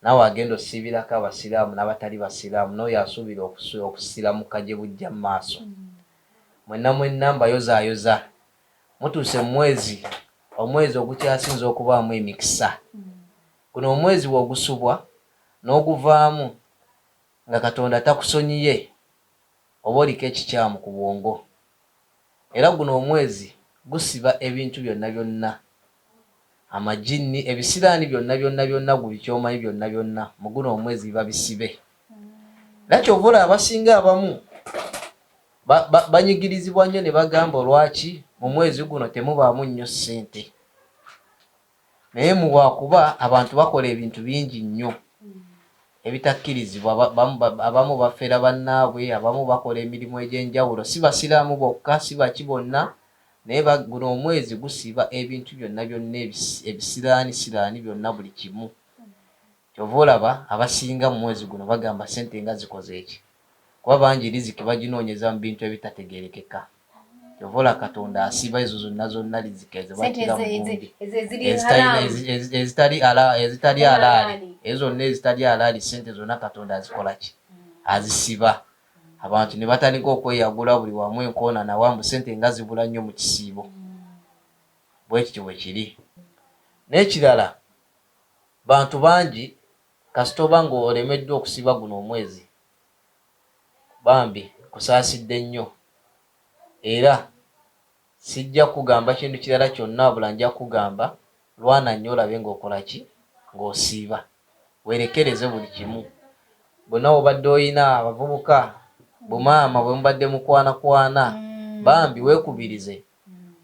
naawe agenda osiibirako abasiraamu n'abatali basiraamu, n'oyo asuubira okusiramuka gye bujja mu maaso. Mwenna mbayozaayoza mutuuse mu omwezi ogukyasinza okubaamu emikisa. Guno omwezi bw'ogusubwa n'oguvaamu nga Katonda takusonyiye oba oliko ekikyamu ku bwongo. Era guno omwezi gusiba ebintu byonna, amajinni, ebisiraani byonna gubikyomanyi byonna mu guno omwezi biba bisibe. Era kyova olaba abasinga abamu banyigirizibwa nnyo ne bagamba olwaki mu mwezi guno temubaamu nnyo ssente. Naye mu bwakuba abantu bakola ebintu bingi nnyo ebitakkirizibwa. Abamu bafera bannaabwe, abamu bakola emirimu egy'enjawulo, si basiraamu bokka, si baki bonna, naye guno omwezi gusiba ebintu byonna ebisiraani byonna buli kimu. Kyova olaba abasinga mu mwezi guno bagamba ssente nga zikoze eki, kuba bangi riziki baginoonyeza mu bintu ebitategeerekeka. Kyova olaba Katonda asiba ezo zonna riziki ezibakira mu bumbi ezitali alaali, ezo zonna ezitali alaali, ssente zonna Katonda azikola ki? Azisiba. Abantu ne batandika okweyagula buli wamu enkoona nawambu ssente nga zibula nnyo mu kisiibo. Bwe kityo bwe kiri. N'ekirala, bantu bangi kasita oba ng'olemeddwa okusiba guno omwezi, bambi kusaasidde nnyo. Era sijja kugamba kintu kirala kyonna wabula nja kugamba lwana nnyo olabe ng'okola ki? Ng'osiiba. Weerekereze buli kimu. Bonna obadde oyina abavubuka, bumaama bwe mubadde mukwanakwana, bambi weekubirize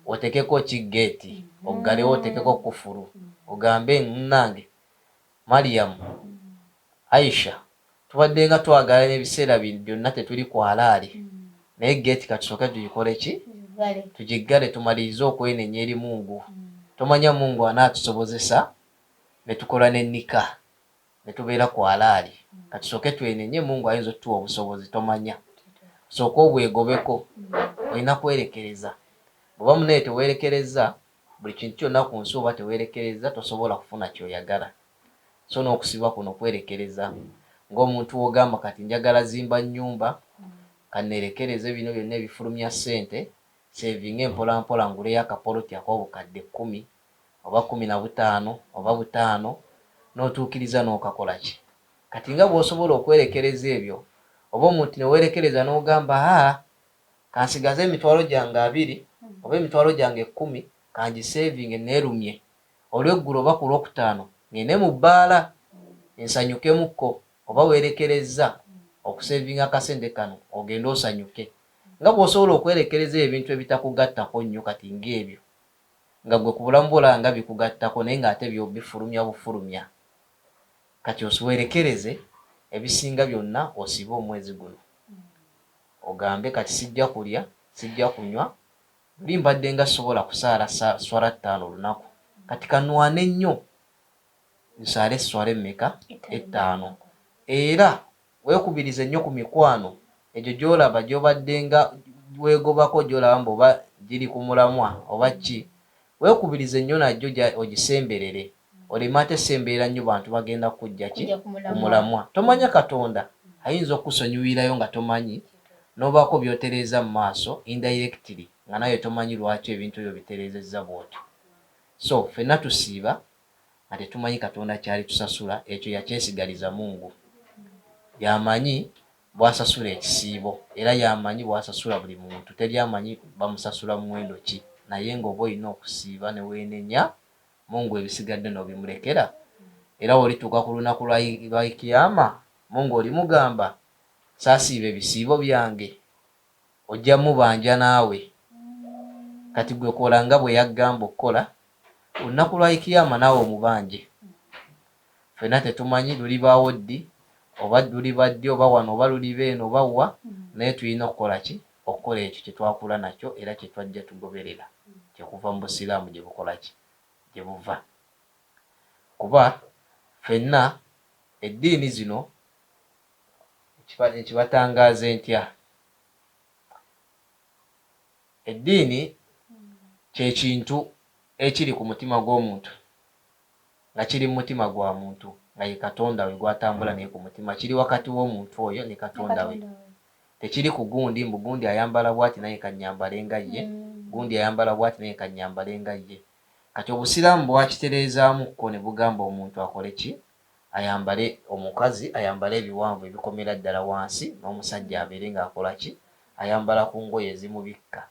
otekeko kiggeeti, oggalewo otekeko kufuru, ogambe nnange Mariyamu, Aisha, tubadde nga twagala n'ebiseera byonna tetuli ku halaali, naye geeti katusooke tugikole ki? Tugiggale tumalirize okwenenya eri Mungu. Tomanya Mungu anaatusobozesa ne tukola n'ennika ne tubeera ku halaali. Katusooke twenenye, Mungu ayinza otuwa obusobozi, tomanya. Sooka obwegobeko, olina kwerekereza. Bw'oba munaye teweerekereza, buli kintu kyonna ku nsi oba teweerekereza tosobola kufuna ky'oyagala. So n'okusiba kuno kwerekereza. Ng'omuntu w'ogamba kati njagala zimba nnyumba, kanneerekereze bino byonna ebifulumya ssente, sevinga empolampola nguleyo akapoloti ak'obukadde 10 oba 15 oba 5, n'otuukiriza n'okakola ki? Kati nga bw'osobola okwerekereza ebyo, oba omuntu ne weerekereza n'ogamba kansigaze emitwalo gyange 20 oba emitwalo gyange 10 kangisevinge neerumye, olw'eggulu oba ku Lwokutaano ngende mu bbaala ensanyukemukko, oba weerekereza okusevinga akasente kano ogende osanyuke. Nga bw'osobola okwerekereza ebintu ebitakugattako nnyo kati ng'ebyo, nga gwe ku bulamu bw'olaba bikugattako naye ng'ate byo bifulumya bufulumya, kati osiwerekereze ebisinga byonna osibe omwezi guno. Ogambe kati sijja kulya, sijja kunywa, buli mbadde nga sobola kusaala swala 5 olunaku, kati kanwane nnyo nsaale swala emmeka? 5. Era weekubirize nnyo ku mikwano egyo gy'olaba gy'obadde nga weegobako, gy'olaba mboba giri ku mulamwa oba ki, weekubirize nnyo najjo ogisemberere. Oleme ate semberera nnyo bantu bagenda kujja ki? Ku mulamwa. Tomanya Katonda ayinza okusonyiwirayo nga tomanyi, n'obaako by'otereeza mu maaso indirectly nga naye tomanyi lwaki ebintu ebyo bitereezezza bw'otyo. So ffenna tusiiba nga tetumanyi Katonda kyali tusasula, ekyo yakyesigaliza Mungu. Yamanyi bw'asasula ekisiibo, era yamanyi bw'asasula buli muntu, teri amanyi bamusasula muwendo ki. Naye ng'oba olina okusiiba ne weenenya, Mungu ebisigadde n'obimulekera. Era olituuka ku lunaku lwa Kiyama, Mungu olimugamba saasiiba ebisiibo byange, ojja mubanja naawe. Kati gwe kola nga bwe yaggamba okukola, olunaku lwa Kiyama naawe omubanje. Ffenna tetumanyi lulibaawo ddi, oba luliba ddi, oba wano oba luliba eno oba wa, naye tulina okukola ki? Okukola ekyo kye twakula nakyo era kye twajja tugoberera, kyekuva mu busiraamu gye bukola ki? Gye buva. kuba ffenna eddiini zino ekibatangaza entya eddiini kyekintu ekiri ku mutima gw'omuntu nga kiri mu mutima gwa muntu nga ye Katonda we gwatambula naye ku mutima kiri wakati w'omuntu oyo ne Katonda we tekiri ku gundi mbu gundi ayambala bwati naye kanyambale nga ye gundi ayambala bwati naye kanyambale nga ye kati obusiraamu bwakitereezaamuko ne bugamba omuntu akole ki ayambale omukazi ayambale ebiwanvu ebikomera ddala wansi n'omusajja abeere ng'akola ki ayambala ku ngoye ezimubikka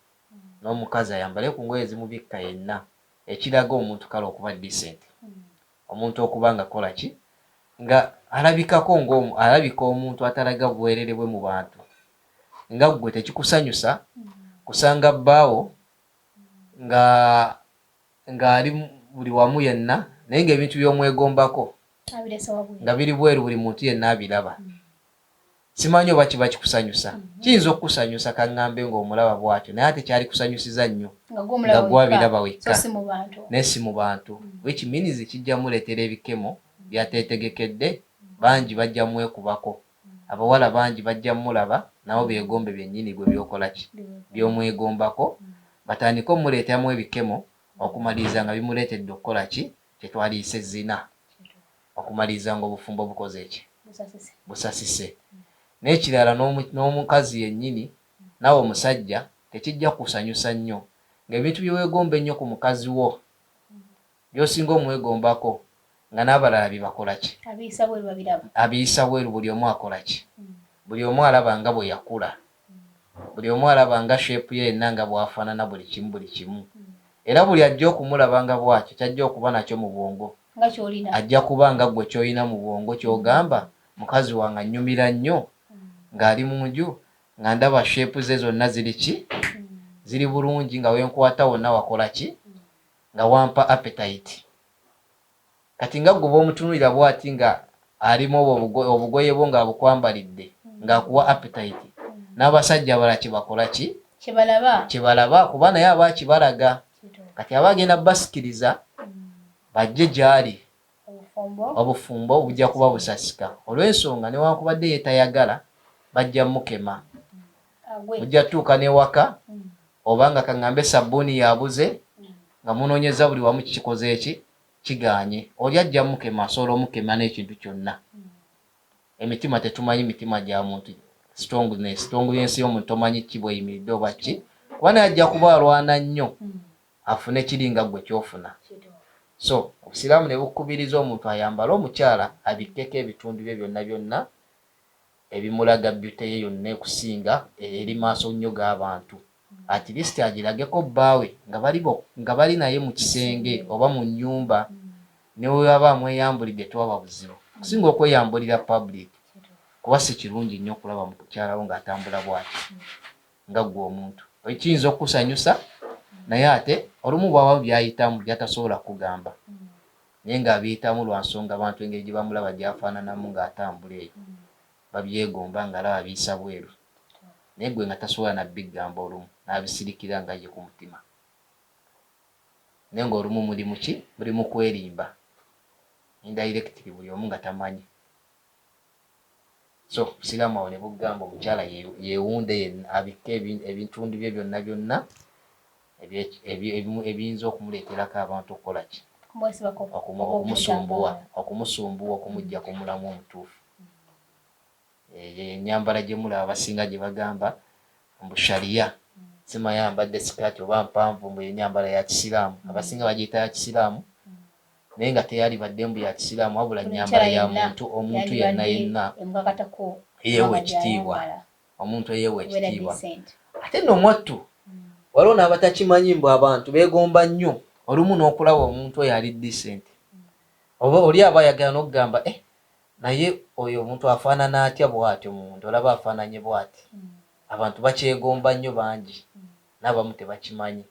n'omukazi ayambale ku ngoye ezimubikka yenna ekiraga omuntu kale okuba decent omuntu okuba nga kola ki nga alabikako alabika omuntu atalaga bwerere bwe mu bantu nga gwe tekikusanyusa kusanga bbaawo nga ali buli wamu yenna naye ng'ebintu by'omwegombako nga biri bweru buli muntu yenna abiraba simanyi oba kiba kikusanyusa kiyinza okukusanyusa kaŋŋambe ng'omulaba bw'atyo naye ate kyali kusanyusiza nnyo nga gwabiraba wekka naye si mu bantu which means kijja muleetera ebikemo byateetegekedde bangi bajja mwekubako abawala bangi bajja mulaba nabo beegombe byennyini gwe byokola ki by'omwegombako batandike omuleeteramu ebikemo okumaliriza nga bimuleetedde okukola ki kyetwaliise zina okumaliriza nga obufumbo bukoze eki busasise n'ekirala n'omukazi yennyini nawe omusajja tekijja kusanyusa nnyo ng'ebintu byeweegomba ennyo ku mukazi wo by'osinga omwegombako nga n'abalala bibakola ki abiyisa bweru buli omu akola ki buli omu alaba nga bwe yakula buli omu alaba nga sheepu ye yenna nga bw'afaanana buli kimu era buli ajja okumulaba nga bw'atyo kyajja okuba nakyo mu bwongo ajja kuba nga gwe ky'olina mu bwongo ky'ogamba mukazi wange annyumira nnyo ng'ali mu nju nga ndaba sheepu ze zonna ziri ki ziri bulungi nga wenkwata wonna wakola ki nga wampa appetite kati nga gwe bw'omutunuulira bw'ati nga alimu obugoye bwo ng'abukwambalidde ng'akuwa appetite n'abasajja abalala kibakola ki kyebalaba kuba naye aba akibalaga kati aba agenda basikiriza bajje gy'ali obufumbo bujja kuba busasika olw'ensonga newankubadde yeetayagala bajja mukema bujja tuuka n'ewaka oba nga kaŋŋambe sabbuuni yabuze nga munoonyeza buli wamu kikoze eki kiganye oli ajja mukema asobola omukema n'ekintu kyonna emitima tetumanyi mitima gya muntu strongness y'omuntu tomanyi ki bweyimiridde oba ki kuba naye ajja kuba alwana nnyo afune kiri nga gwe kyofuna so obusiraamu ne bukubiriza omuntu ayambale omukyala abikkeko ebitundu bye byonna byonna ebimulaga byute ye yonna ekusinga eri maaso nnyo g'abantu at least agirageko bbaawe nga bali naye mu kisenge oba mu nnyumba ne weba amweyambulidde tewaba buzibu kusinga okweyambulira public kuba si kirungi nnyo okulaba mukyala wo ng'atambula bw'ati nga ggwe omuntu ekiyinza okukusanyusa naye ate olumu bw'aba byayitamu byatasobola kugamba naye ng'abiyitamu lwa nsonga abantu engeri gye bamulaba gyafaananamu ng'atambula eyo babyegomba ng'alaba biyisa bweru naye gwe nga tasobola nabbigamba olumu n'abisirikira nga ye ku mutima naye ng'olumu mulimu ki mulimu kwerimba indirectly buli omu nga tamanyi so obusiraamu awo ne bugamba omukyala yeewunde abikke ebitundu bye byonna byonna ebiyinza okumuleeterako abantu okukola ki okumusumbuwa okumujja ku mulamu omutuufu ennyambala gye mulaba abasinga gye bagamba mbu shariya simanyi ayambadde sikaati oba mpanvu mbu ennyambala ya kisiraamu abasinga bagiyita ya kisiraamu naye nga teyali badde mbu ya kisiraamu wabula nnyambala ya omuntu yenna eyeewa ekitiibwa omuntu eyeewa ekitiibwa ate nno mwattu waliwo n'abatakimanyi mbu abantu beegomba nnyo olumu n'okulaba omuntu oyo ali decent oba oli aba ayagala n'okugamba naye oyo omuntu afaanana atya bw'atyo muntu olaba afaananye bw'ati abantu bakyegomba nnyo bangi n'abamu tebakimanyi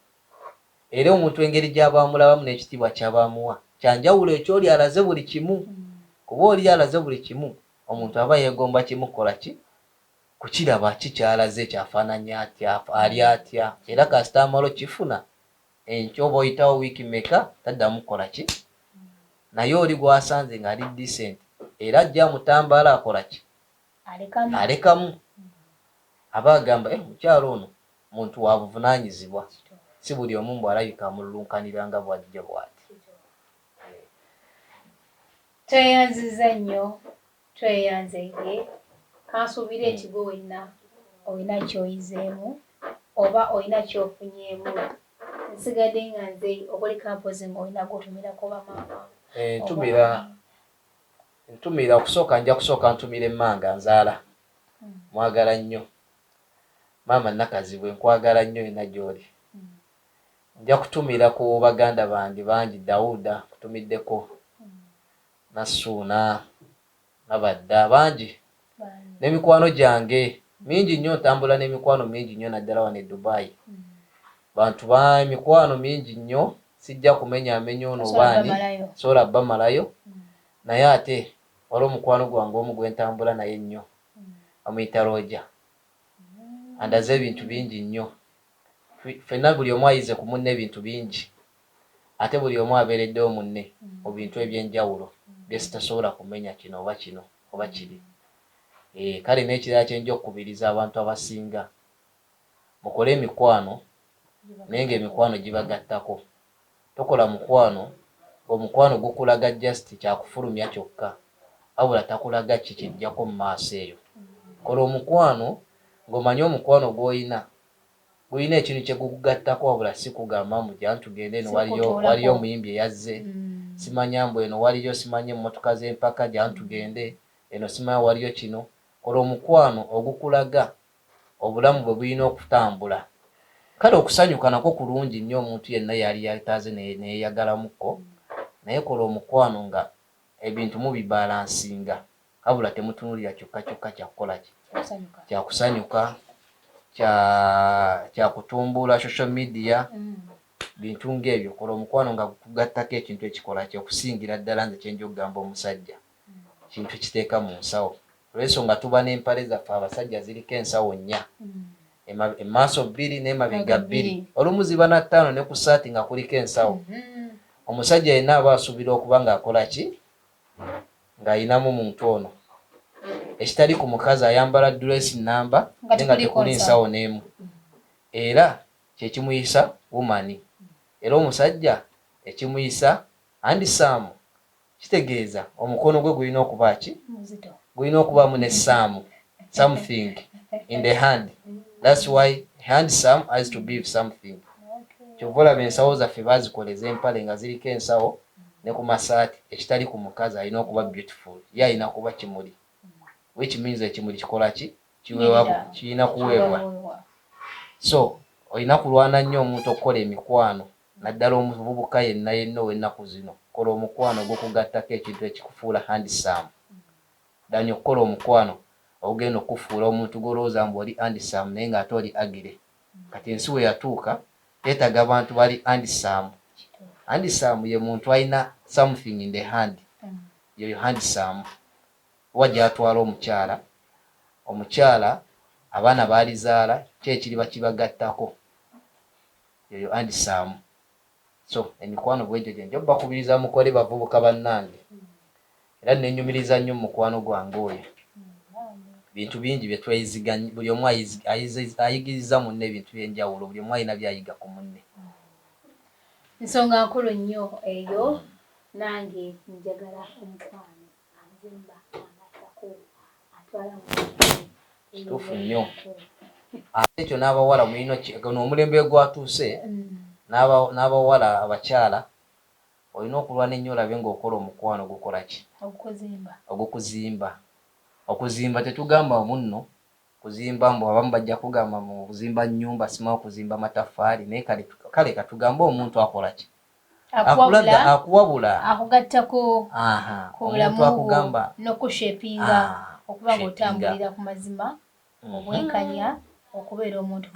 era omuntu engeri gy'abamulabamu n'ekitiibwa ky'abamuwa kyanjawulo ekyoli alaze buli kimu kuba oli alaze buli kimu omuntu aba yeegomba kimu kukola ki kukiraba kikyalaze kyafaananya atya ali atya era kasita amalo kifuna enkyo oba oyitawo wiiki meka taddamu kukola ki naye oli gwasanze nga ali decent era ajja mutambala akola ki alekamu aba agamba mukyalo ono muntu wa buvunaanyizibwa si buli omu mbw alabika amulunkanira nga bwajja bwati. Tweyanziza nnyo tweyanzeye kansuubira ekigo wenna olina kyoyizeemu oba olina kyofunyeemu nsigadde nga nze okuli kampozi ng'olina gwotumirako bamaama ntumira okusooka nja kusooka ntumira emmanga nzaala mwagala nnyo maama nakazibwe nkwagala nnyo ina gy'oli nja kutumira ku baganda bange bangi Dawuda kutumiddeko Nasuuna nabadda bangi n'emikwano gyange mingi nnyo ntambula n'emikwano mingi nnyo naddala wano e Dubai bantu ba emikwano mingi nnyo sijja kumenya amenya ono baani sola bamalayo naye ate waliwo omukwano gwange omu gwe ntambula naye nnyo amuyita Roja andaze ebintu bingi nnyo ffenna buli omu ayize ku munne ebintu bingi ate buli omu abeereddewo munne mu bintu eby'enjawulo bye sitasobola kumenya kino oba kiri kale n'ekirala kyenja okukubiriza abantu abasinga mukole emikwano naye ng'emikwano gibagattako tokola mukwano omukwano gukulaga just kyakufulumya kyokka wabula takulaga kikijjako mu maaso eyo. Kola omukwano ng'omanyi omukwano gw'olina gulina ekintu kye gukugattako wabula si kugamba mujja ntugende eno waliyo omuyimbi eyazze simanya mbu eno waliyo simanyi emmotoka z'empaka gya ntugende eno simanyi waliyo kino. Kola omukwano ogukulaga obulamu bwe bulina okutambula. Kale okusanyuka nako kulungi nnyo omuntu yenna yali yataaze neeyagalamuko naye kola omukwano nga ebintu mubibalansinga wabula temutunulira kyokka kyakukola ki kyakusanyuka kyakutumbula social media bintu ng'ebyo. Kola omukwano nga gukugattako ekintu ekikola ki okusingira ddala nze kyenja okugamba omusajja kintu kiteeka mu nsawo olw'ensonga tuba n'empale zaffe abasajja ziriko ensawo nnya emaaso bbiri n'emabega bbiri olumu ziba na ttaano ne ku ssaati nga kuliko ensawo. Omusajja yenna aba asuubira okuba ng'akola ki ng'ayinamu muntu ono ekitali ku mukazi ayambala dress namba naye nga tekuli nsawo n'emu era kyekimuyisa womani era omusajja ekimuyisa handisaamu kitegeeza omukono gwe gulina okuba ki gulina okubaamu ne saamu something in the hand. That's why handsome has to be something. Kyova olaba ensawo zaffe bazikoleza empale nga ziriko ensawo ne ku masaati ekitali ku mukazi alina okuba beautiful ye alina kuba kimuli which means ekimuli kikola ki kirina kuweebwa. So olina kulwana nnyo omuntu okukola emikwano naddala omuvubuka yenna ow'ennaku zino. Kola omukwano gukugattako ekintu ekikufuula handsome dani okukola omukwano ogenda okufuula omuntu golowooza mbu oli handsome naye ng'ate oli agire. Kati ensi we yatuuka teetaga abantu bali handsome. Handsome ye muntu alina something in the hand yoyo handsome. Wajja atwala omukyala abaana baalizaala kyekiri bakibagattako yoyo handsome. So emikwano bwegyo gyenja bakubiriza mukole bavubuka bannange era nenyumiriza nnyo mukwano gwange oyo bintu bingi bye tweyiziganya buli omu ayigiriza munne ebintu by'enjawulo buli omu alina byayiga ku munne. Nsonga nkulu nnyo eyo nange njagala omukwano azimba angatako atwala kituufu nnyo ate ekyo n'abawala mulina omulembe gwatuuse n'abawala abakyala olina okulwana ennyo olabe ng'okola omukwano gukola ki ogukuzimba. Okuzimba tetugamba munno kuzimba mbu abamu bajja kugamba mu kuzimba nnyumba simanyi okuzimba mataffaali naye kale katugambe omuntu akola ki akuwabula akugattako omuntu akugamba n'okushepinga okuba ng'otambulira ku mazima obwenkanya okubeera omuntu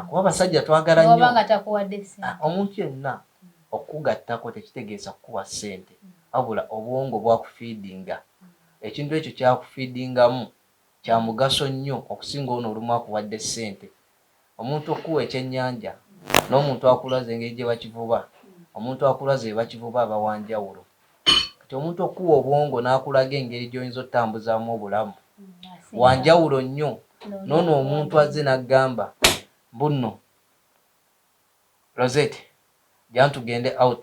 kuba abasajja twagala nnyo obanga takuwadde ssente omuntu yenna okugattako tekitegeeza kukuwa ssente wabula obwongo bwakufiidinga ekintu ekyo kyakufiidingamu kya mugaso nnyo okusinga ono olumu akuwadde ssente. Omuntu okuwa ekyennyanja n'omuntu akulaza engeri gye bakivuba omuntu akulaza be bakivuba abawanjawulo. kati omuntu okuwa obwongo n'akulaga engeri gy'oyinza otambuzaamu obulamu wanjawulo nnyo noono omuntu azze n'aggamba bunno Rozet jantugende out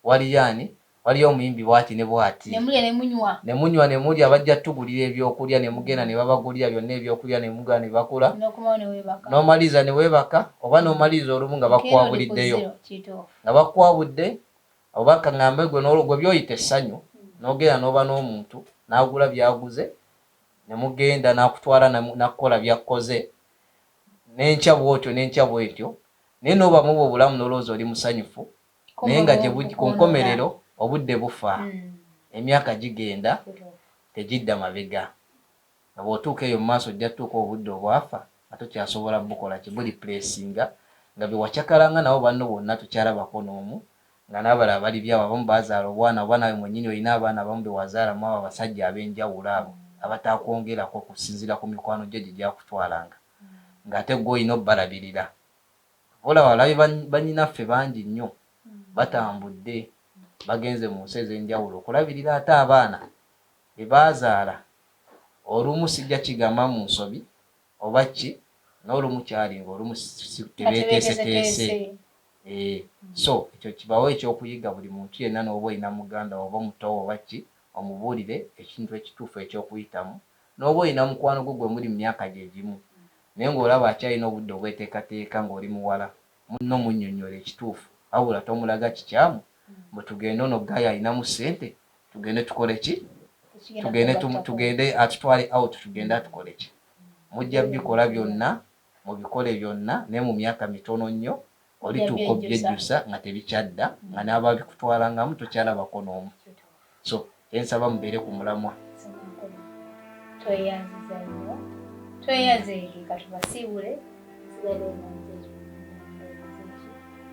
waliyaani waliyo omuyimbi bwati ne bwati nemunywa nemulya bajja tugulira ebyokulya nemugenda ne babagulira byonna ebyokulya nemugala ne bakula n'omaliza ne weebaka oba n'omaliza olumu nga bakwabuliddeyo nga bakwabudde oba kaŋŋambe gwe byoyita essanyu n'ogenda n'oba n'omuntu n'agula byaguze nemugenda n'akutwala nakukola byakkoze n'enkya bwotyo n'enkya bwetyo naye n'obamu bwe obulamu n'olowooza oli musanyufu naye nga ku nkomerero obudde bufa emyaka gigenda tegidda mabega nga bw'otuuka eyo mu maaso ojja tuuka obudde obwafa nga tokyasobola bukola kibuli pulesinga nga bewacakalanga nabo banno bonna tukyalabako n'omu nga n'abalala bali byabo abamu bazaala obwana oba nawe mwennyini olina abaana abamu bewazaalamu abo abasajja ab'enjawulo abo abataakwongerako okusinziira ku mikwano gye gye gyakutwalanga ng'ate gwe olina obbalabirira olaba balabi bannyinaffe bangi nnyo batambudde bagenze mu nsi ez'enjawulo okulabirira ate abaana be baazaala olumu sijja kigamba mu nsobi oba ki n'olumu kyalinga olumu tebeeteeseteese so ekyo kibawo ekyokuyiga buli muntu yenna n'oba olina muganda oba omutowo oba ki omubuulire ekintu ekituufu ekyokuyitamu n'oba olina mukwano gwe gwe muli mu myaka gye gimu naye ng'olaba akyalina obudde obweteekateeka ng'oli muwala munno munnyonnyola ekituufu wabula tomulaga kikyamu bwe tugende ono gaaya alinamu ssente tugende tukole ki tugende atutwale out tugende atukole ki mujja bikola byonna mubikole byonna naye mu myaka mitono nnyo olituuka obyejjusa nga tebikyadda nga n'ababikutwalangamu tokyalabako n'omu so ensaba mubeere ku mulamwa tweyanze katubasiibule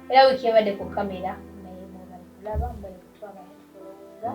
era wiiki ebadde ku kamera naye mwebali kulaba mbali kutwala tukulonga